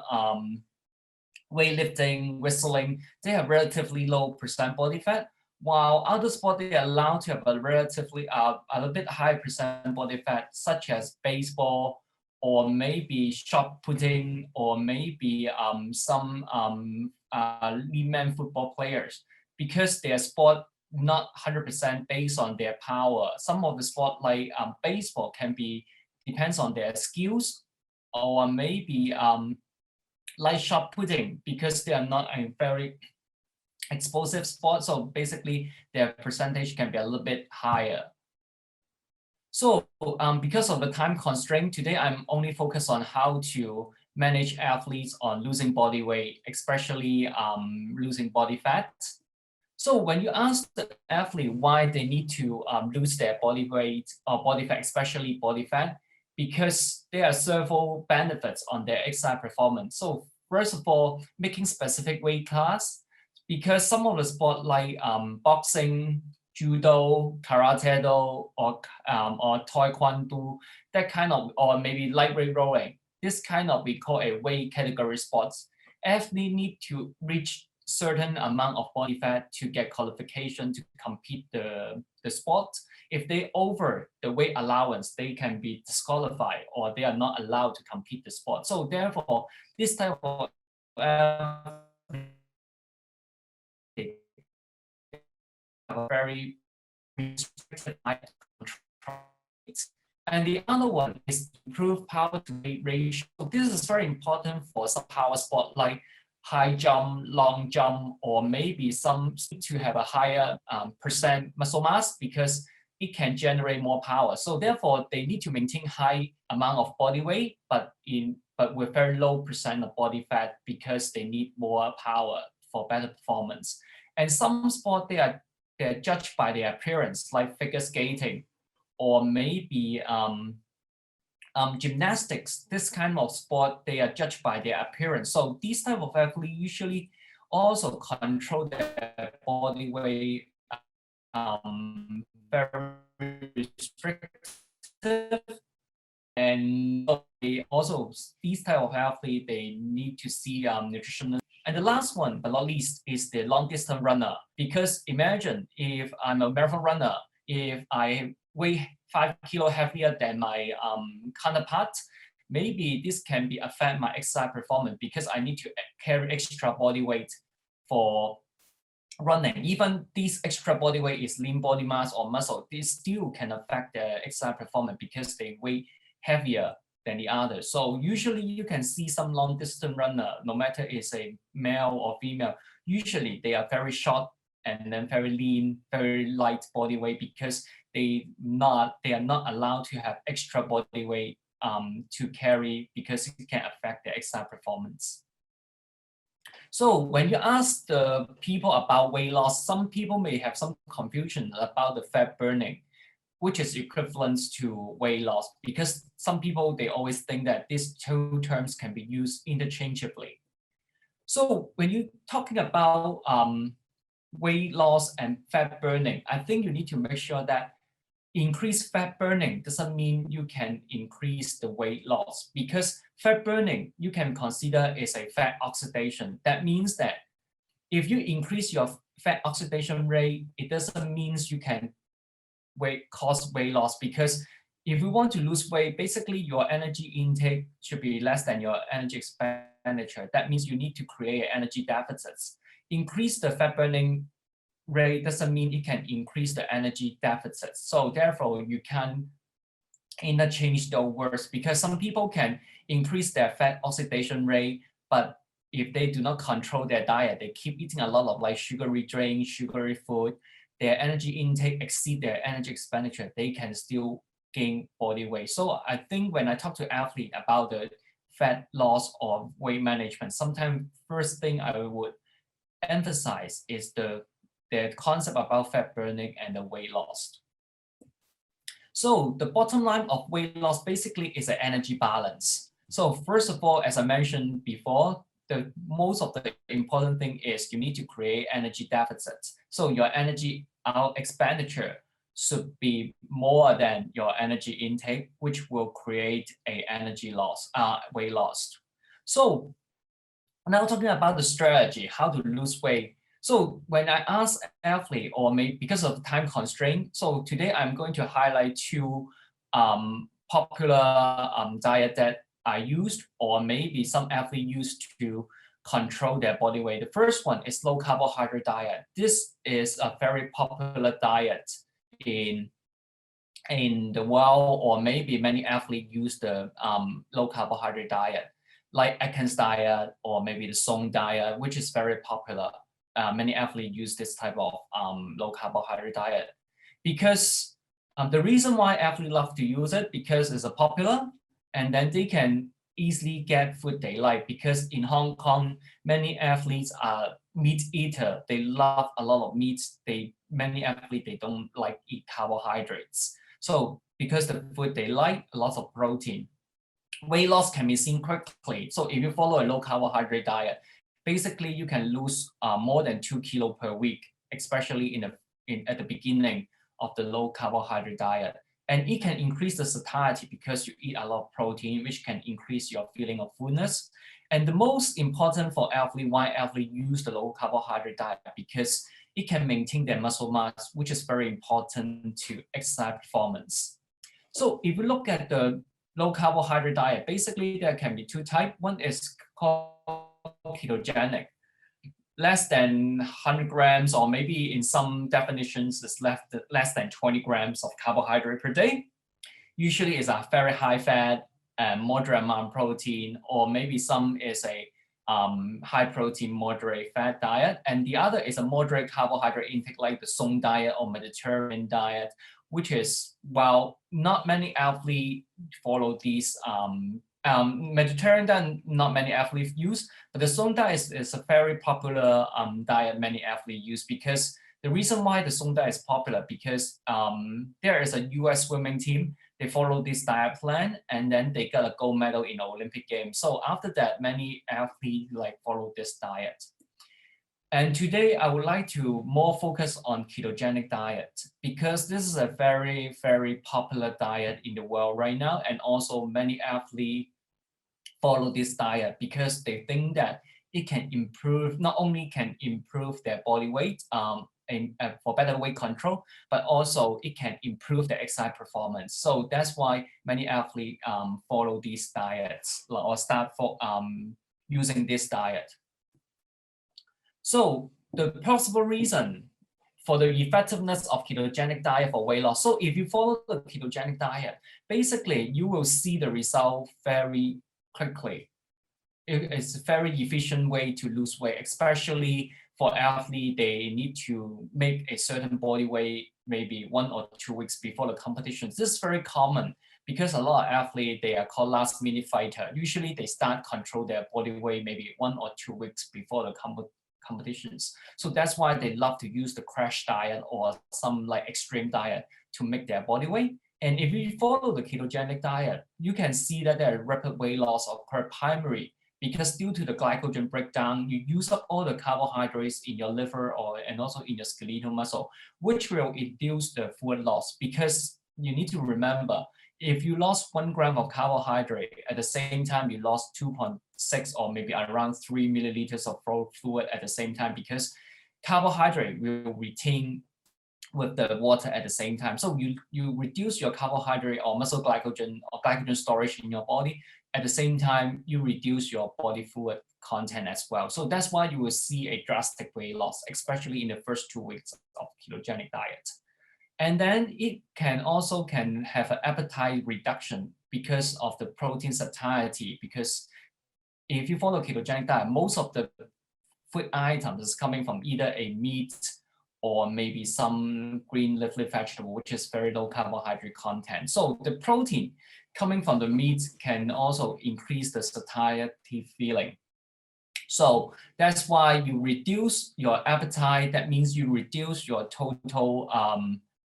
weightlifting, wrestling, they have relatively low percent body fat, while other sports they are allowed to have a relatively a little bit high percent body fat, such as baseball, or maybe shot putting, or maybe some leadman football players, because their sport not 100% based on their power. Some of the sport like baseball can be depends on their skills, or maybe like shot putting, because they are not a very explosive sport. So basically their percentage can be a little bit higher. So because of the time constraint, today I'm only focused on how to manage athletes on losing body weight, especially losing body fat. So when you ask the athlete why they need to lose their body weight or body fat, especially body fat, because there are several benefits on their exercise performance. So first of all, making specific weight class, because some of the sport like boxing, judo, karate do, or taekwondo, that kind of, or maybe lightweight rowing, this kind of we call a weight category sports. Athletes need to reach certain amount of body fat to get qualification to compete the sport. If they over the weight allowance, they can be disqualified or they are not allowed to compete the sport. So therefore, this type of very restricted control. And the other one is improve power to weight ratio. This is very important for some power sport like high jump, long jump, or maybe some to have a higher percent muscle mass because it can generate more power. So therefore, they need to maintain high amount of body weight, but with very low percent of body fat because they need more power for better performance. And some sport they're judged by their appearance, like figure skating, or maybe gymnastics. This kind of sport, they are judged by their appearance. So these type of athletes usually also control their body weight very restrictive. And they also, these type of athletes, they need to see nutritionist. And the last one, but not least, is the long distance runner. Because imagine if I'm a marathon runner, if I weigh 5 kilos heavier than my counterpart, maybe this can be affect my exercise performance because I need to carry extra body weight for running. Even this extra body weight is lean body mass or muscle, this still can affect the exercise performance because they weigh heavier than the others. So usually you can see some long distance runner, no matter it's a male or female, usually they are very short and then very lean, very light body weight because they are not allowed to have extra body weight to carry because it can affect their exercise performance. So when you ask the people about weight loss, some people may have some confusion about the fat burning. which is equivalent to weight loss, because some people, they always think that these two terms can be used interchangeably. So when you're talking about weight loss and fat burning, I think you need to make sure that increased fat burning doesn't mean you can increase the weight loss, because fat burning you can consider is a fat oxidation. That means that if you increase your fat oxidation rate, it doesn't mean you can cause weight loss, because if you want to lose weight, basically your energy intake should be less than your energy expenditure. That means you need to create energy deficits. Increase the fat burning rate doesn't mean it can increase the energy deficit. So therefore, you can interchange the words, because some people can increase their fat oxidation rate, but if they do not control their diet, they keep eating a lot of like sugary drinks, sugary food, their energy intake exceed their energy expenditure, they can still gain body weight. So I think when I talk to athletes about the fat loss or weight management, sometimes first thing I would emphasize is the concept about fat burning and the weight loss. So the bottom line of weight loss basically is an energy balance. So first of all, as I mentioned before, the most of the important thing is you need to create energy deficits. So your energy expenditure should be more than your energy intake, which will create a energy loss, weight loss. So now talking about the strategy, how to lose weight. So when I ask athlete, or maybe because of time constraint, so today I'm going to highlight two popular diet that I used, or maybe some athletes used to control their body weight. The first one is low carbohydrate diet. This is a very popular diet in the world, or maybe many athletes use the low carbohydrate diet, like Atkins diet, or maybe the Song diet, which is very popular. Many athletes use this type of low carbohydrate diet, because the reason why athletes love to use it, because it's a popular, and then they can easily get food they like, because in Hong Kong, many athletes are meat eater. They love a lot of meats. Many athletes, they don't like eat carbohydrates. So because the food they like, a lot of protein. Weight loss can be seen quickly. So if you follow a low carbohydrate diet, basically you can lose more than 2 kilos per week, especially at the beginning of the low carbohydrate diet. And it can increase the satiety because you eat a lot of protein, which can increase your feeling of fullness. And the most important for athlete, why athletes use the low carbohydrate diet, because it can maintain their muscle mass, which is very important to exercise performance. So if you look at the low carbohydrate diet, basically there can be two types. One is called ketogenic, less than 100 grams, or maybe in some definitions it's less than 20 grams of carbohydrate per day. Usually it's a very high fat and moderate amount of protein, or maybe some is a high protein, moderate fat diet. And the other is a moderate carbohydrate intake, like the Song diet or Mediterranean diet, which is, well, not many athletes follow these. Mediterranean diet, not many athletes use, but the Song diet is a very popular diet many athletes use, because the reason why the Song diet is popular, because there is a US swimming team, they follow this diet plan, and then they got a gold medal in the Olympic Games. So after that, many athletes follow this diet. And today I would like to more focus on ketogenic diet, because this is a very, very popular diet in the world right now. And also many athletes follow this diet because they think that it can improve, not only can improve their body weight for better weight control, but also it can improve their exercise performance. So that's why many athletes follow these diets, or start using this diet. So the possible reason for the effectiveness of ketogenic diet for weight loss. So if you follow the ketogenic diet, basically you will see the result very quickly. It's a very efficient way to lose weight, especially for athletes. They need to make a certain body weight maybe 1 or 2 weeks before the competitions. This is very common because a lot of athletes, they are called last minute fighter. Usually they start control their body weight maybe 1 or 2 weeks before the competitions. So that's why they love to use the crash diet or some extreme diet to make their body weight. And if you follow the ketogenic diet, you can see that there are rapid weight loss occur primarily because due to the glycogen breakdown, you use up all the carbohydrates in your liver and also in your skeletal muscle, which will induce the fluid loss. Because you need to remember, if you lost 1 gram of carbohydrate, at the same time, you lost 2.6 or maybe around 3 milliliters of fluid at the same time, because carbohydrate will retain with the water at the same time. So you reduce your carbohydrate or muscle glycogen or glycogen storage in your body. At the same time, you reduce your body fluid content as well. So that's why you will see a drastic weight loss, especially in the first 2 weeks of ketogenic diet. And then it can also have an appetite reduction because of the protein satiety. Because if you follow ketogenic diet, most of the food items is coming from either a meat or maybe some green leafy vegetable, which is very low carbohydrate content. So the protein coming from the meat can also increase the satiety feeling. So that's why you reduce your appetite. That means you reduce your total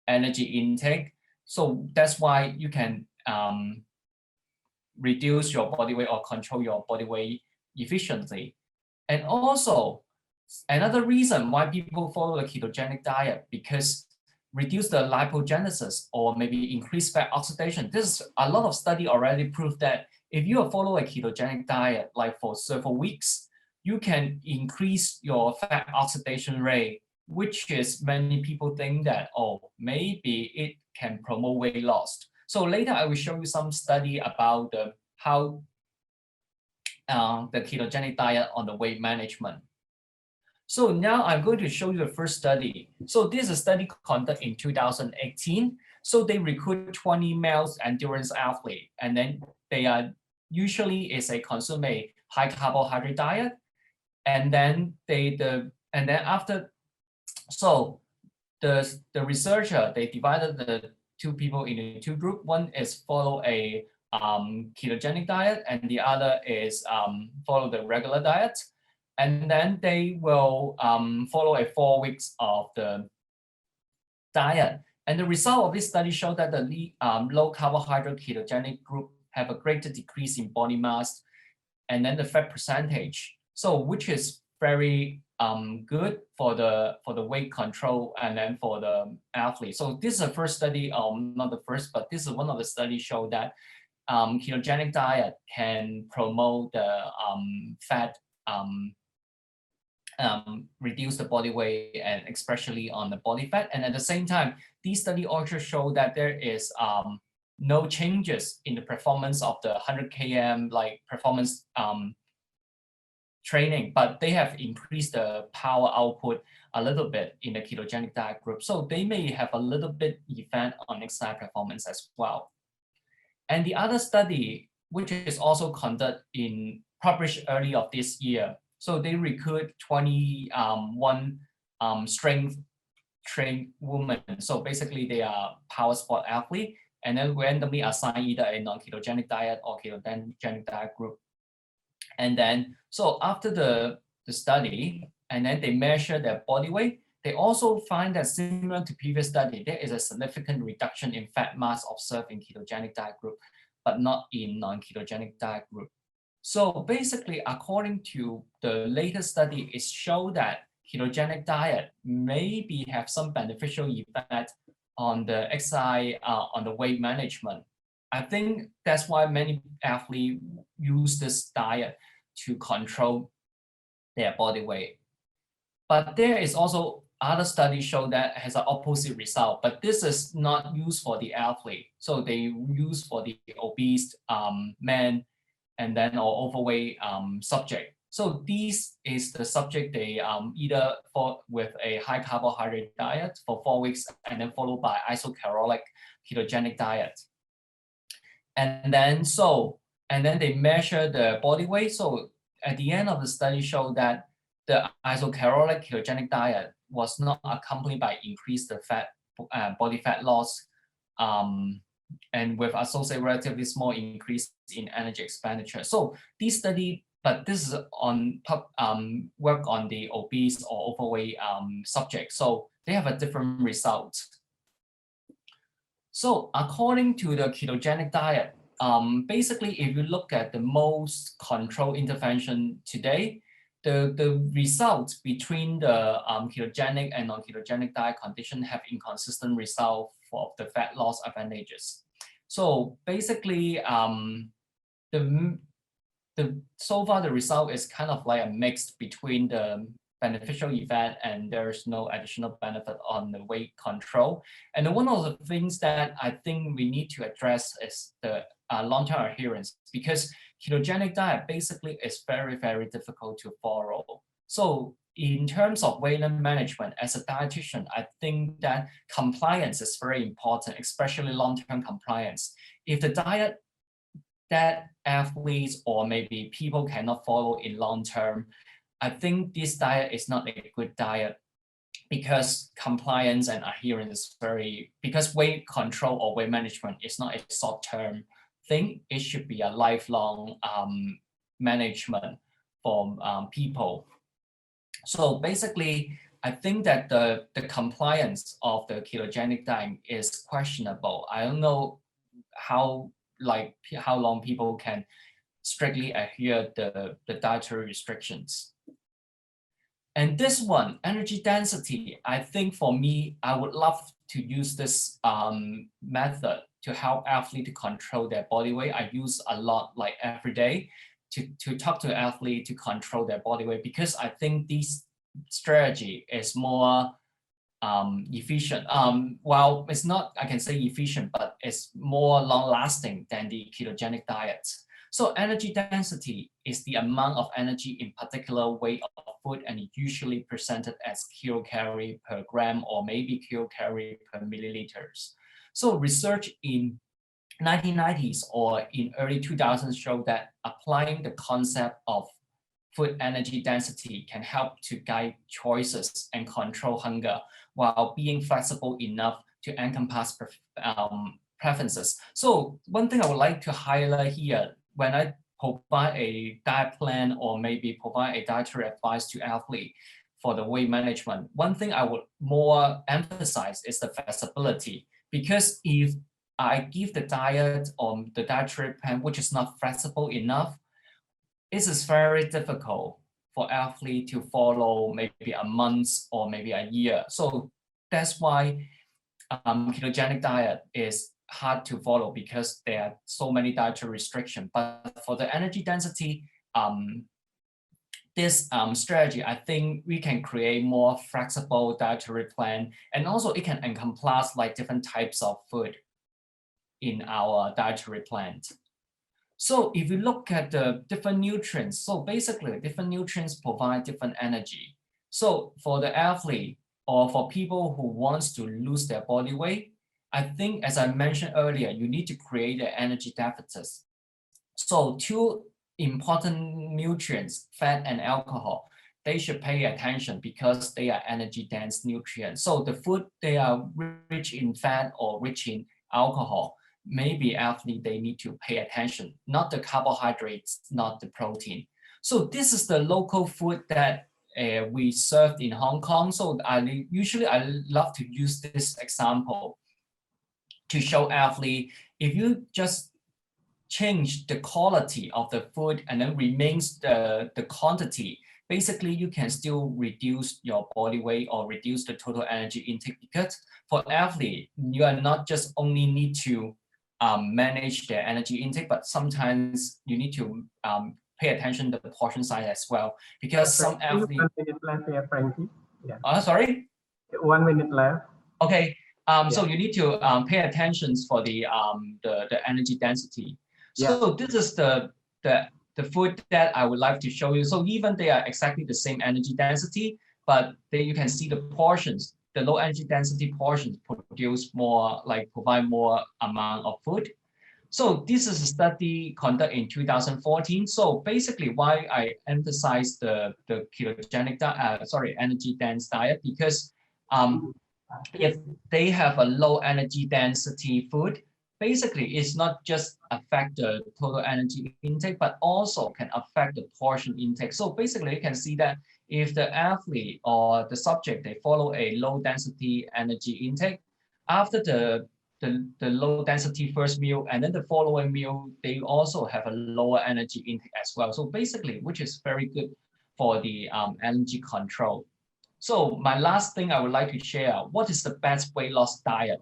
energy intake. So that's why you can reduce your body weight or control your body weight efficiently. And also, another reason why people follow the ketogenic diet, because reduce the lipogenesis or maybe increase fat oxidation. This is a lot of study already proved that if you follow a ketogenic diet like for several weeks, you can increase your fat oxidation rate, which is many people think that, oh, maybe it can promote weight loss. So later I will show you some study about how the ketogenic diet on the weight management. So now I'm going to show you the first study. So this is a study conducted in 2018. So they recruit 20 male endurance athletes, and then they are usually consume a high carbohydrate diet, and then so the researcher, they divided the 2 people into 2 groups. One is follow a ketogenic diet, and the other is follow the regular diet. And then they will follow a 4 weeks of the diet. And the result of this study showed that the low carbohydrate ketogenic group have a greater decrease in body mass and then the fat percentage. So which is very good for the weight control and then for the athlete. So this is the first study, not the first, but this is one of the studies show that ketogenic diet can promote the fat, reduce the body weight, and especially on the body fat. And at the same time, these studies also show that there is no changes in the performance of the 100 km like performance training, but they have increased the power output a little bit in the ketogenic diet group. So they may have a little bit effect on exercise performance as well. And the other study, which is also published early of this year, so they recruit 21 strength trained women. So basically they are power sport athlete, and then randomly assign either a non-ketogenic diet or ketogenic diet group. And then, so after the study, and then they measure their body weight, they also find that similar to previous study, there is a significant reduction in fat mass observed in ketogenic diet group, but not in non-ketogenic diet group. So basically, according to the latest study, it showed that ketogenic diet maybe have some beneficial effect on the exercise, on the weight management. I think that's why many athletes use this diet to control their body weight. But there is also other studies show that has an opposite result, but this is not used for the athlete. So they use for the obese men and then or overweight subject. So this is the subject they either with a high carbohydrate diet for 4 weeks and then followed by isocaloric ketogenic diet. And then they measure the body weight. So at the end of the study showed that the isocaloric ketogenic diet was not accompanied by increased the fat body fat loss and with associated relatively small increase in energy expenditure. So this study, but this is on work on the obese or overweight subject. So they have a different result. So according to the ketogenic diet, basically, if you look at the most controlled intervention today, the results between the ketogenic and non-ketogenic diet condition have inconsistent result for the fat loss advantages. So basically, so far the result is kind of like a mix between the beneficial effect and there's no additional benefit on the weight control. And one of the things that I think we need to address is the long-term adherence, because ketogenic diet basically is very, very difficult to follow. So in terms of weight management, as a dietitian, I think that compliance is very important, especially long-term compliance. If the diet that athletes or maybe people cannot follow in long term, I think this diet is not a good diet, because compliance and adherence is because weight control or weight management is not a short-term thing. It should be a lifelong management for people. So basically, I think that the compliance of the ketogenic diet is questionable. I don't know how long people can strictly adhere the dietary restrictions. And this one, energy density, I think for me, I would love to use this method to help athletes to control their body weight. I use a lot, like every day, to talk to athletes to control their body weight, because I think this strategy is more efficient. Well, it's not, I can say efficient, but it's more long-lasting than the ketogenic diet. So energy density is the amount of energy in particular weight of food, and usually presented as kilocalorie per gram or maybe kilocalorie per milliliters. So research in 1990s or in early 2000s showed that applying the concept of food energy density can help to guide choices and control hunger while being flexible enough to encompass preferences. So one thing I would like to highlight here, when I provide a diet plan or maybe provide a dietary advice to athletes for the weight management, one thing I would more emphasize is the flexibility. Because if I give the diet or the dietary plan which is not flexible enough, it is very difficult for athletes to follow maybe a month or maybe a year. So that's why ketogenic diet is hard to follow, because there are so many dietary restrictions. But for the energy density, this strategy, I think we can create more flexible dietary plan, and also it can encompass like different types of food in our dietary plan. So if you look at the different nutrients, so basically different nutrients provide different energy. So for the athlete or for people who wants to lose their body weight, I think, as I mentioned earlier, you need to create an energy deficit. So two important nutrients, fat and alcohol, they should pay attention because they are energy dense nutrients. So the food, they are rich in fat or rich in alcohol, maybe athletes, they need to pay attention, not the carbohydrates, not the protein. So this is the local food that we served in Hong Kong. So I love to use this example to show athletes, if you just change the quality of the food and then remains the quantity, basically you can still reduce your body weight or reduce the total energy intake. Because for athlete, you are not just only need to manage their energy intake, but sometimes you need to pay attention to the portion size as well. Because some athletes... 1 minute left here, Frankie. Yeah. Sorry? 1 minute left. Okay. So you need to pay attention for the energy density. So this is the food that I would like to show you. So even they are exactly the same energy density, but then you can see the portions. The low energy density portions produce more, provide more amount of food. So this is a study conducted in 2014. So basically, why I emphasize the ketogenic energy dense diet, because if they have a low energy density food, basically it's not just affect the total energy intake, but also can affect the portion intake. So basically you can see that if the athlete or the subject, they follow a low density energy intake, after the the low density first meal, and then the following meal, they also have a lower energy intake as well. So basically, which is very good for the energy control. So my last thing I would like to share, what is the best weight loss diet?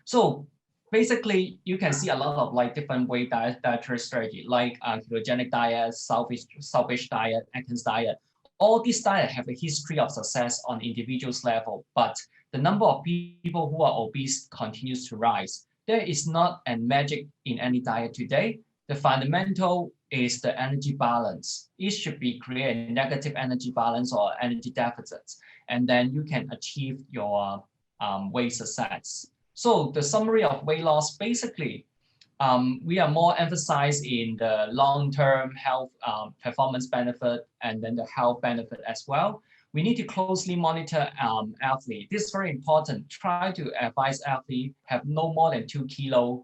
So basically, you can see a lot of like different weight dietary strategy, like ketogenic diet, Southwich diet, Atkins diet. All these diets have a history of success on individuals level, but the number of people who are obese continues to rise. There is not a magic in any diet today. The fundamental is the energy balance. It should be create a negative energy balance or energy deficits, and then you can achieve your weight success. So the summary of weight loss, basically, we are more emphasized in the long-term health performance benefit and then the health benefit as well. We need to closely monitor athlete. This is very important. Try to advise athlete have no more than 2 kilos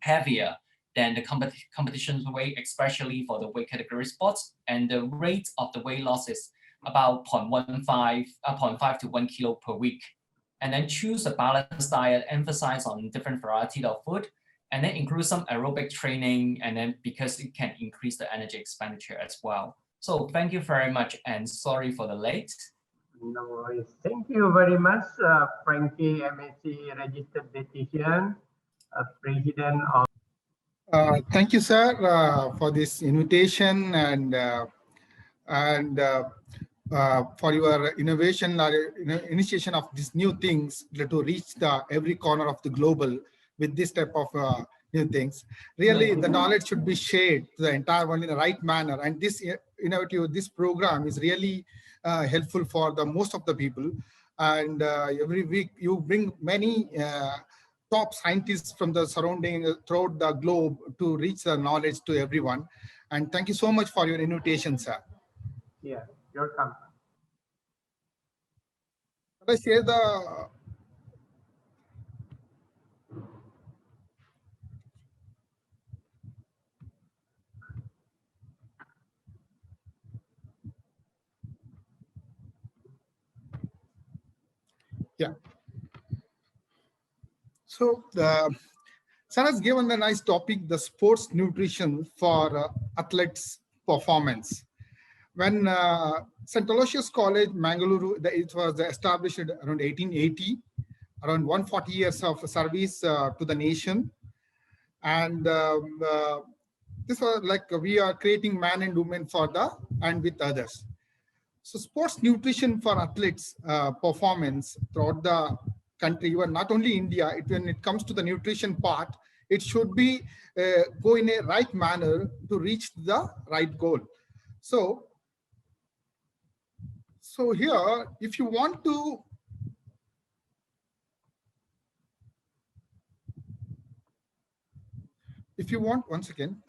heavier than the competition weight, especially for the weight category sports. And the rate of the weight loss is about 0.5 to 1 kilo per week. And then choose a balanced diet, emphasize on different variety of food, and then include some aerobic training, and then because it can increase the energy expenditure as well. So thank you very much, and sorry for the late. No worries. Thank you very much, Frankie, MSc registered dietitian, president of. Thank you, sir, for this invitation and for your innovation or initiation of these new things to reach every corner of the global with this type of new things. Really, the knowledge should be shared to the entire world in the right manner. And this this program is really helpful for the most of the people. And every week you bring many top scientists from the surrounding throughout the globe to reach the knowledge to everyone. And thank you so much for your invitation, sir. Yeah, you're welcome. I share the So Sir has given a nice topic, the sports nutrition for athletes' performance. When St. Aloysius College, Mangaluru, it was established around 1880, around 140 years of service to the nation. And this was like we are creating man and woman for and with others. So sports nutrition for athletes performance throughout the country, even not only India, when it comes to the nutrition part, it should be go in a right manner to reach the right goal. So here, if you want to once again,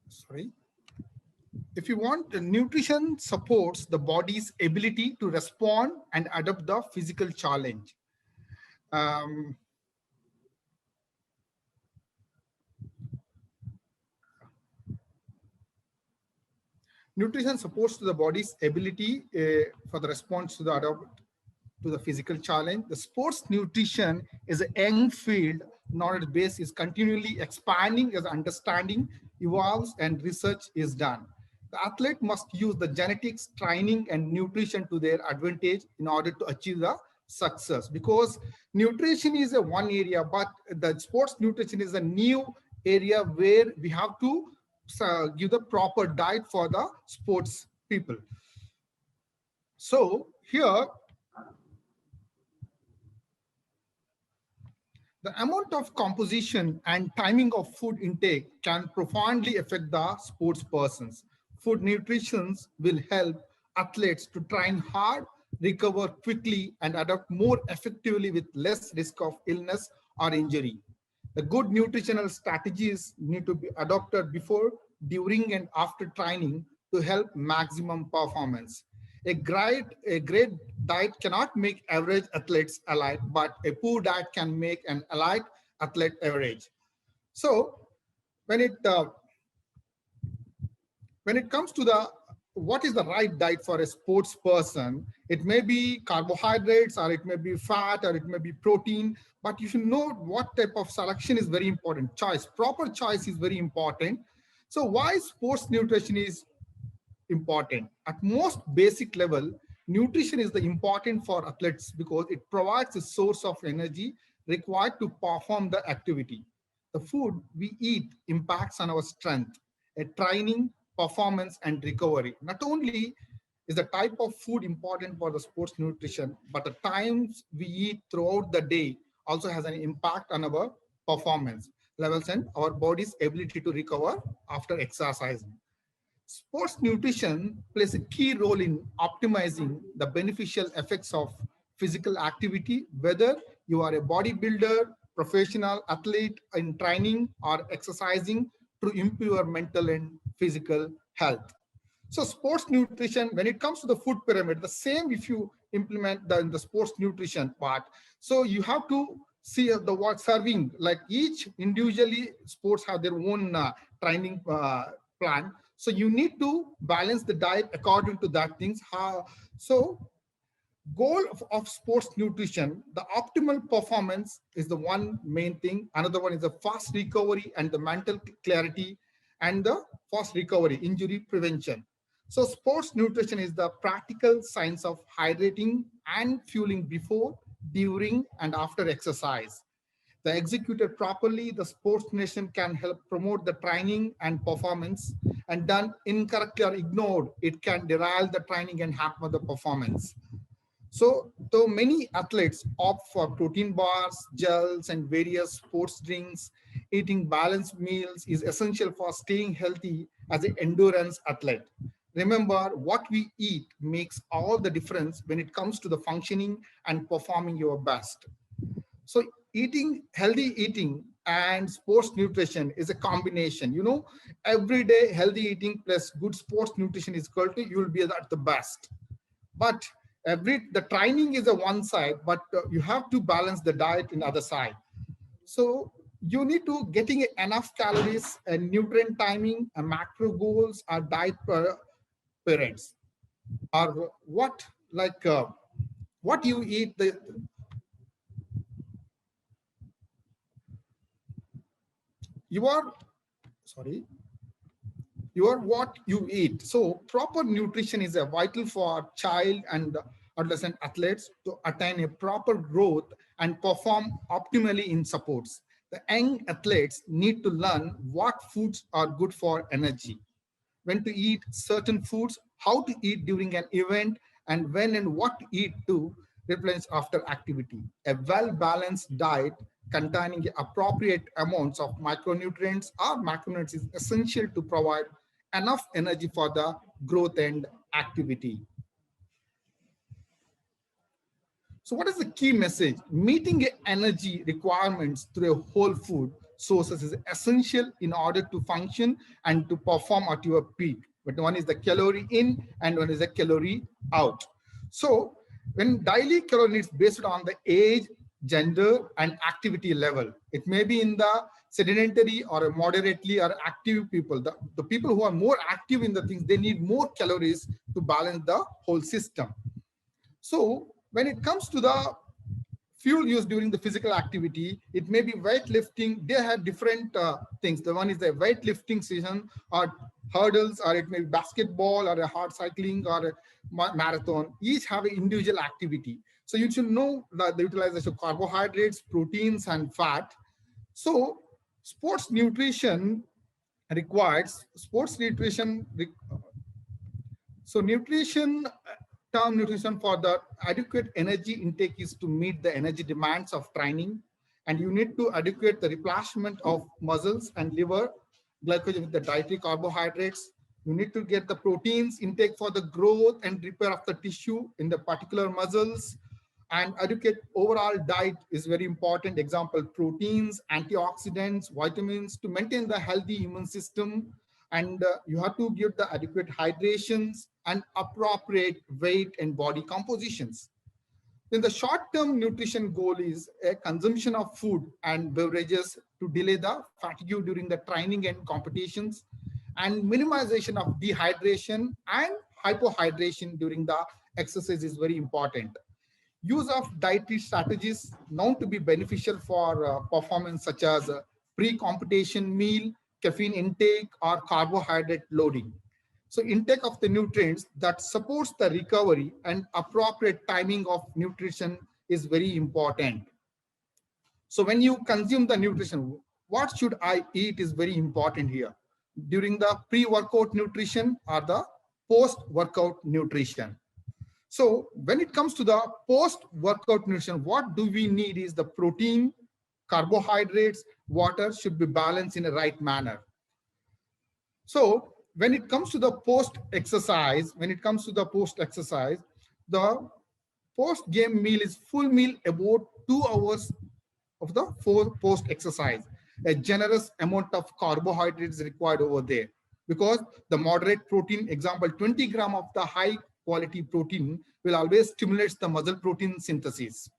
sorry. If you want, nutrition supports the body's ability to respond and adapt the physical challenge. Nutrition supports the body's ability for the response to the physical challenge. The sports nutrition is a young field. Knowledge base is continually expanding as understanding evolves and research is done. The athlete must use the genetics, training, and nutrition to their advantage in order to achieve the success. Because nutrition is a one area, but the sports nutrition is a new area where we have to give the proper diet for the sports people. So here, the amount of composition and timing of food intake can profoundly affect the sports persons. Food nutrition will help athletes to train hard, recover quickly, and adapt more effectively with less risk of illness or injury. The good nutritional strategies need to be adopted before, during, and after training to help maximum performance. A great diet cannot make average athletes elite, but a poor diet can make an elite athlete average. So when it comes to the what is the right diet for a sports person? It may be carbohydrates, or it may be fat, or it may be protein, but you should know what type of selection is very important. Choice, proper choice is very important. So why sports nutrition is important? At most basic level, nutrition is the important for athletes because it provides a source of energy required to perform the activity. The food we eat impacts on our strength, training, performance, and recovery. Not only is the type of food important for the sports nutrition, but the times we eat throughout the day also has an impact on our performance levels and our body's ability to recover after exercising. Sports nutrition plays a key role in optimizing the beneficial effects of physical activity, whether you are a bodybuilder, professional athlete in training, or exercising to improve your mental and physical health. So sports nutrition, when it comes to the food pyramid, the same if you implement the sports nutrition part. So you have to see the what serving, like each individually sports have their own training plan. So you need to balance the diet according to that things. So goal of sports nutrition, the optimal performance is the one main thing. Another one is the fast recovery and the mental clarity, and the fast recovery, injury prevention. So sports nutrition is the practical science of hydrating and fueling before, during, and after exercise. The executed properly, the sports nutrition can help promote the training and performance, and done incorrectly or ignored, it can derail the training and hamper the performance. So, though many athletes opt for protein bars, gels, and various sports drinks, eating balanced meals is essential for staying healthy as an endurance athlete. Remember, what we eat makes all the difference when it comes to the functioning and performing your best. So healthy eating and sports nutrition is a combination. You know, every day healthy eating plus good sports nutrition is equal to you will be at the best. But the training is a one side, but you have to balance the diet in other side. So you need to getting enough calories and nutrient timing and macro goals or diet periods, or what you eat. You are what you eat. So proper nutrition is a vital for child and adolescent athletes to attain a proper growth and perform optimally in sports. The young athletes need to learn what foods are good for energy, when to eat certain foods, how to eat during an event, and when and what to eat to replenish after activity. A well-balanced diet containing appropriate amounts of micronutrients or macronutrients is essential to provide enough energy for the growth and activity. So what is the key message? Meeting energy requirements through a whole food sources is essential in order to function and to perform at your peak. But one is the calorie in and one is the calorie out. So when daily calorie needs based on the age, gender, and activity level, it may be in the sedentary or moderately or active people. The people who are more active in the things, they need more calories to balance the whole system. So when it comes to the fuel used during the physical activity, it may be weightlifting. They have different things. The one is the weightlifting season or hurdles, or it may be basketball or a hard cycling or a marathon. Each have an individual activity. So you should know the utilization of carbohydrates, proteins, and fat. So sports nutrition requires term nutrition for the adequate energy intake is to meet the energy demands of training, and you need to adequate the replenishment of muscles and liver glycogen with the dietary carbohydrates. You need to get the proteins intake for the growth and repair of the tissue in the particular muscles, and adequate overall diet is very important. Example, proteins, antioxidants, vitamins to maintain the healthy immune system. And you have to give the adequate hydrations and appropriate weight and body compositions. Then the short-term nutrition goal is a consumption of food and beverages to delay the fatigue during the training and competitions, and minimization of dehydration and hypohydration during the exercise is very important. Use of dietary strategies known to be beneficial for performance, such as pre-competition meal, caffeine intake, or carbohydrate loading. So intake of the nutrients that supports the recovery and appropriate timing of nutrition is very important. So when you consume the nutrition, what should I eat is very important here. During the pre-workout nutrition or the post-workout nutrition. So when it comes to the post-workout nutrition, what do we need is the protein, carbohydrates, water should be balanced in a right manner. So when it comes to the post-exercise, the post-game meal is full meal about 2 hours of the post-exercise. A generous amount of carbohydrates is required over there because the moderate protein, example 20 grams of the high quality protein will always stimulate the muscle protein synthesis.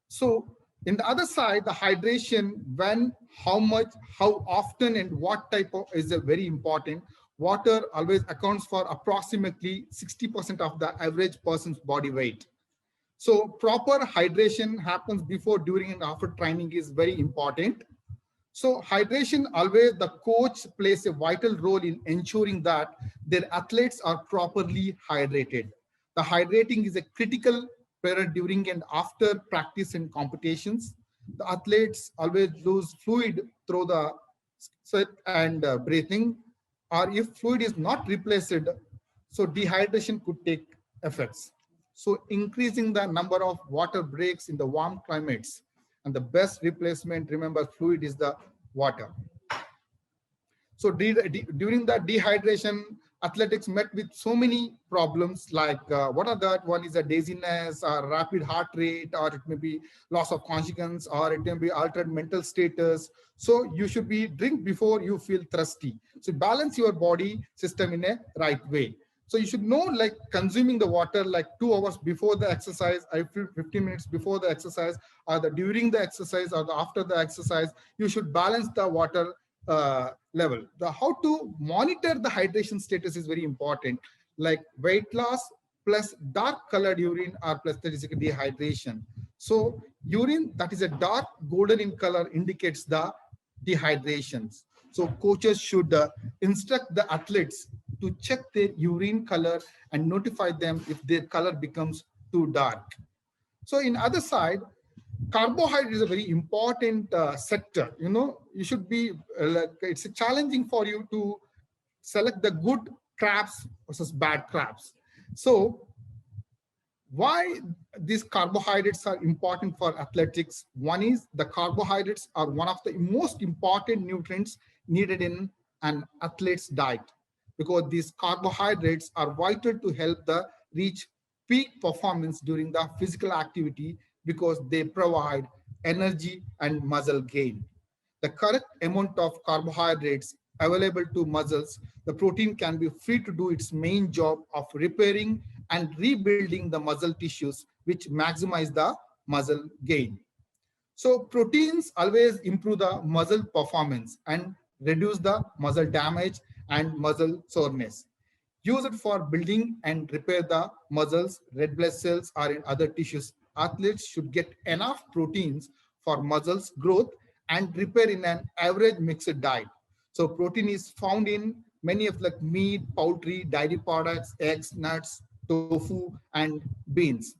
So in the other side, the hydration, when, how much, how often, and what type of is very important. Water always accounts for approximately 60% of the average person's body weight. So proper hydration happens before, during, and after training is very important. So hydration, always the coach plays a vital role in ensuring that their athletes are properly hydrated. The hydrating is a critical period during and after practice and competitions. The athletes always lose fluid through the sweat and breathing, or if fluid is not replaced, so dehydration could take effects. So increasing the number of water breaks in the warm climates, and the best replacement, remember, fluid is the water. So during the dehydration, athletics met with so many problems, like what are that? One is a dizziness, or rapid heart rate, or it may be loss of consciousness, or it may be altered mental status. So you should be drink before you feel thirsty. So balance your body system in a right way. So you should know, like consuming the water like 2 hours before the exercise, 15 minutes before the exercise, or during the exercise, or after the exercise. You should balance the water level. How to monitor the hydration status is very important, like weight loss plus dark colored urine, or plus there is dehydration. So urine that is a dark golden in color indicates the dehydrations. So coaches should instruct the athletes to check their urine color and notify them if their color becomes too dark. So in other side, carbohydrate is a very important sector. You know, you should be it's challenging for you to select the good crabs versus bad crabs. So why these carbohydrates are important for athletics? One is the carbohydrates are one of the most important nutrients needed in an athlete's diet, because these carbohydrates are vital to help the reach peak performance during the physical activity, because they provide energy and muscle gain. The correct amount of carbohydrates available to muscles, the protein can be free to do its main job of repairing and rebuilding the muscle tissues, which maximize the muscle gain. So proteins always improve the muscle performance and reduce the muscle damage and muscle soreness. Use it for building and repair the muscles, red blood cells, or in other tissues. Athletes should get enough proteins for muscles growth and repair in an average mixed diet. So protein is found in many of like meat, poultry, dairy products, eggs, nuts, tofu, and beans.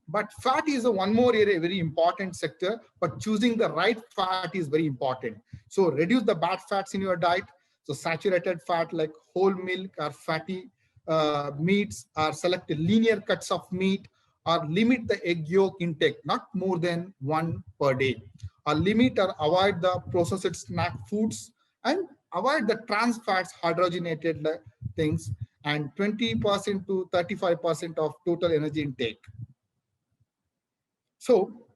But fat is one more area, very important sector, but choosing the right fat is very important. So reduce the bad fats in your diet. So saturated fat like whole milk or fatty meats, or select linear cuts of meat, or limit the egg yolk intake, not more than 1 per day. Or limit or avoid the processed snack foods, and avoid the trans fats, hydrogenated things, and 20% to 35% of total energy intake. So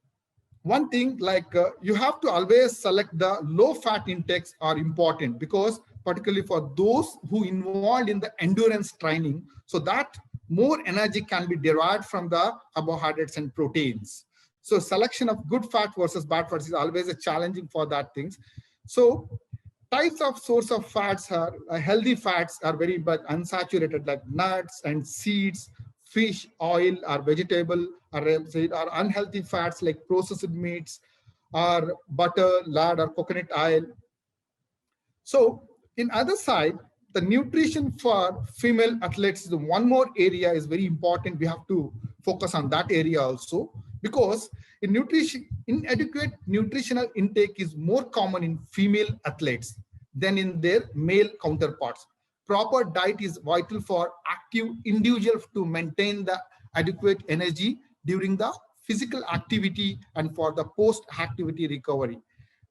one thing, like you have to always select the low fat intakes are important, because particularly for those who involved in the endurance training, so that more energy can be derived from the carbohydrates and proteins. So selection of good fat versus bad fats is always a challenging for that things. So types of source of fats are healthy fats are very but unsaturated, like nuts and seeds, fish, oil, or vegetable, or rapeseed, or unhealthy fats like processed meats, or butter, lard, or coconut oil. So in other side, the nutrition for female athletes is one more area is very important. We have to focus on that area also, because in nutrition, inadequate nutritional intake is more common in female athletes than in their male counterparts. Proper diet is vital for active individuals to maintain the adequate energy during the physical activity and for the post-activity recovery.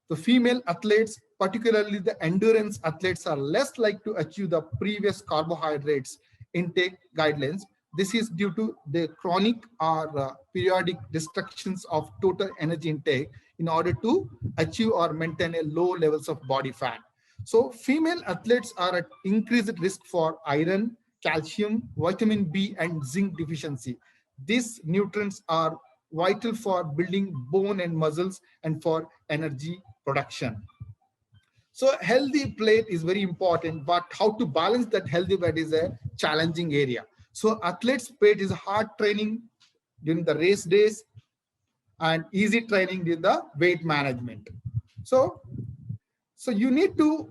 The female athletes, particularly the endurance athletes, are less likely to achieve the previous carbohydrates intake guidelines. This is due to the chronic or periodic restrictions of total energy intake in order to achieve or maintain a low levels of body fat. So female athletes are at increased risk for iron, calcium, vitamin B, and zinc deficiency. These nutrients are vital for building bone and muscles and for energy production. So healthy plate is very important, but how to balance that healthy weight is a challenging area. So athletes' plate is hard training during the race days and easy training during the weight management. So you need to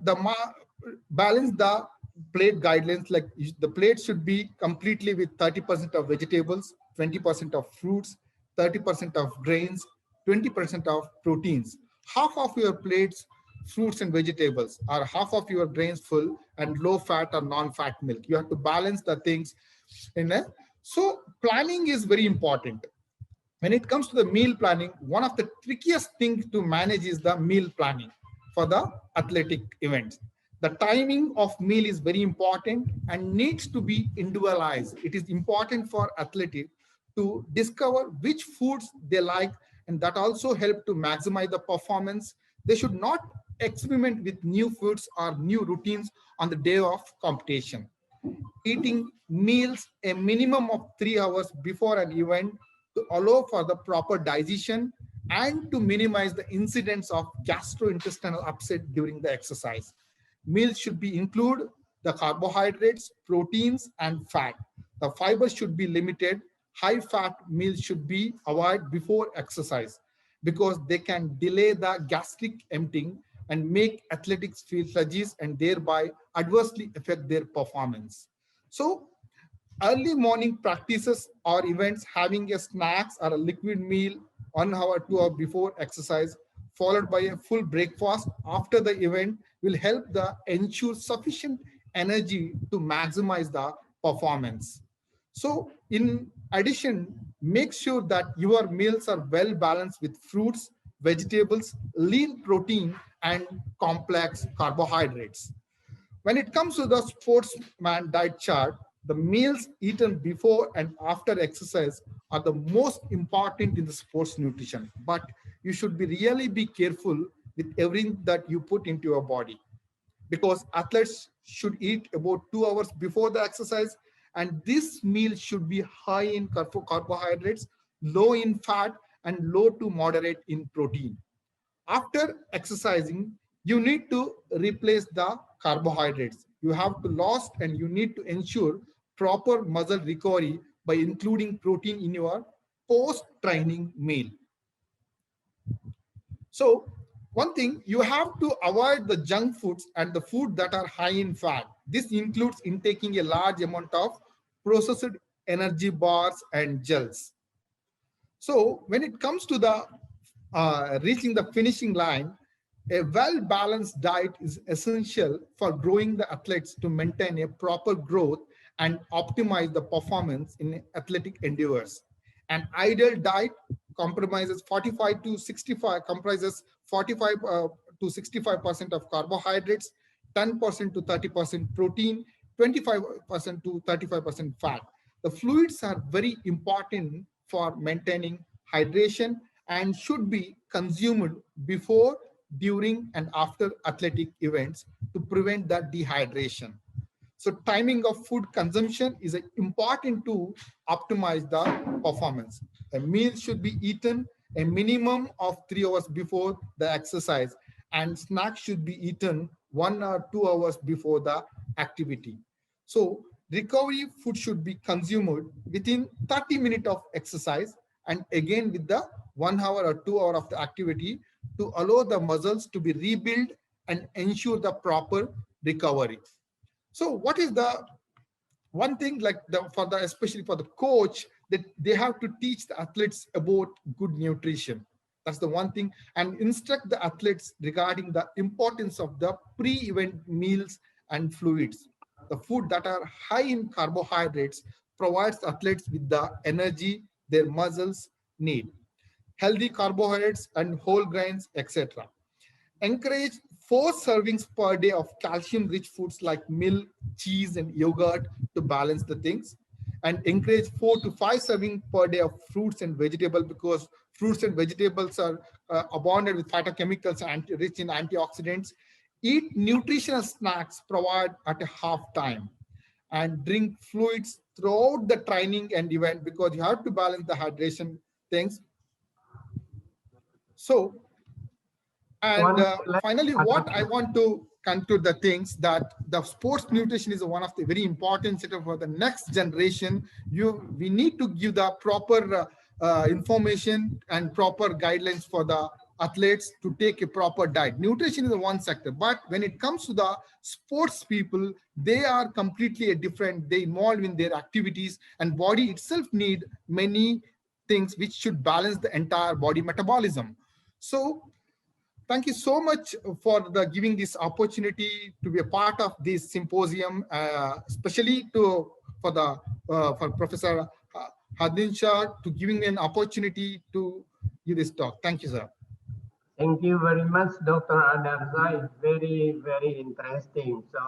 balance the plate guidelines, like the plate should be completely with 30% of vegetables, 20% of fruits, 30% of grains, 20% of proteins. Half of your plates, fruits and vegetables, are half of your grains full and low fat or non-fat milk. You have to balance the things in a. So planning is very important. When it comes to the meal planning, one of the trickiest things to manage is the meal planning for the athletic events. The timing of meal is very important and needs to be individualized. It is important for athletes to discover which foods they like, and that also help to maximize the performance. They should not experiment with new foods or new routines on the day of competition. Eating meals a minimum of 3 hours before an event to allow for the proper digestion and to minimize the incidence of gastrointestinal upset during the exercise. Meals should be include the carbohydrates, proteins, and fat. The fiber should be limited. High fat meals should be avoided before exercise because they can delay the gastric emptying and make athletics feel sluggish and thereby adversely affect their performance. So early morning practices or events, having a snacks or a liquid meal 1 hour, 2 hours before exercise, followed by a full breakfast after the event, will help the ensure sufficient energy to maximize the performance. So in addition, make sure that your meals are well balanced with fruits, vegetables, lean protein, and complex carbohydrates. When it comes to the sportsman diet chart, the meals eaten before and after exercise are the most important in the sports nutrition, but you should really be careful with everything that you put into your body, because athletes should eat about 2 hours before the exercise, and this meal should be high in carbohydrates, low in fat, and low to moderate in protein. After exercising, you need to replace the carbohydrates. You have to lose, and you need to ensure proper muscle recovery by including protein in your post-training meal. So one thing, you have to avoid the junk foods and the food that are high in fat. This includes intaking a large amount of processed energy bars and gels. So when it comes to the reaching the finishing line, a well-balanced diet is essential for growing the athletes to maintain a proper growth and optimize the performance in athletic endeavors. An ideal diet comprises 45 to 65% of carbohydrates, 10% to 30% protein, 25% to 35% fat. The fluids are very important for maintaining hydration and should be consumed before, during, and after athletic events to prevent that dehydration. So timing of food consumption is important to optimize the performance. A meal should be eaten a minimum of 3 hours before the exercise, and snacks should be eaten 1 or 2 hours before the activity. So recovery food should be consumed within 30 minutes of exercise, and again with the 1 hour or 2 hour of the activity, to allow the muscles to be rebuilt and ensure the proper recovery. So what is the one thing, like especially for the coach, that they have to teach the athletes about good nutrition. That's the one thing, and instruct the athletes regarding the importance of the pre-event meals and fluids. The food that are high in carbohydrates provides athletes with the energy their muscles need. Healthy carbohydrates and whole grains, etc. Encourage 4 servings per day of calcium-rich foods like milk, cheese, and yogurt to balance the things. And encourage 4 to 5 servings per day of fruits and vegetables, because fruits and vegetables are abundant with phytochemicals and rich in antioxidants. Eat nutritional snacks provided at a half time, and drink fluids throughout the training and event, because you have to balance the hydration things. So, and finally, what I want to conclude the things that the sports nutrition is one of the very important set for the next generation. We need to give the proper information and proper guidelines for the athletes to take a proper diet. Nutrition is one sector, but when it comes to the sports people, they are completely different. They involve in their activities, and body itself need many things which should balance the entire body metabolism. So thank you so much for giving this opportunity to be a part of this symposium, especially for Professor Hajifaraji to giving me an opportunity to give this talk. Thank you, sir. Thank you very much, Dr. Adarza. It's very, very interesting. So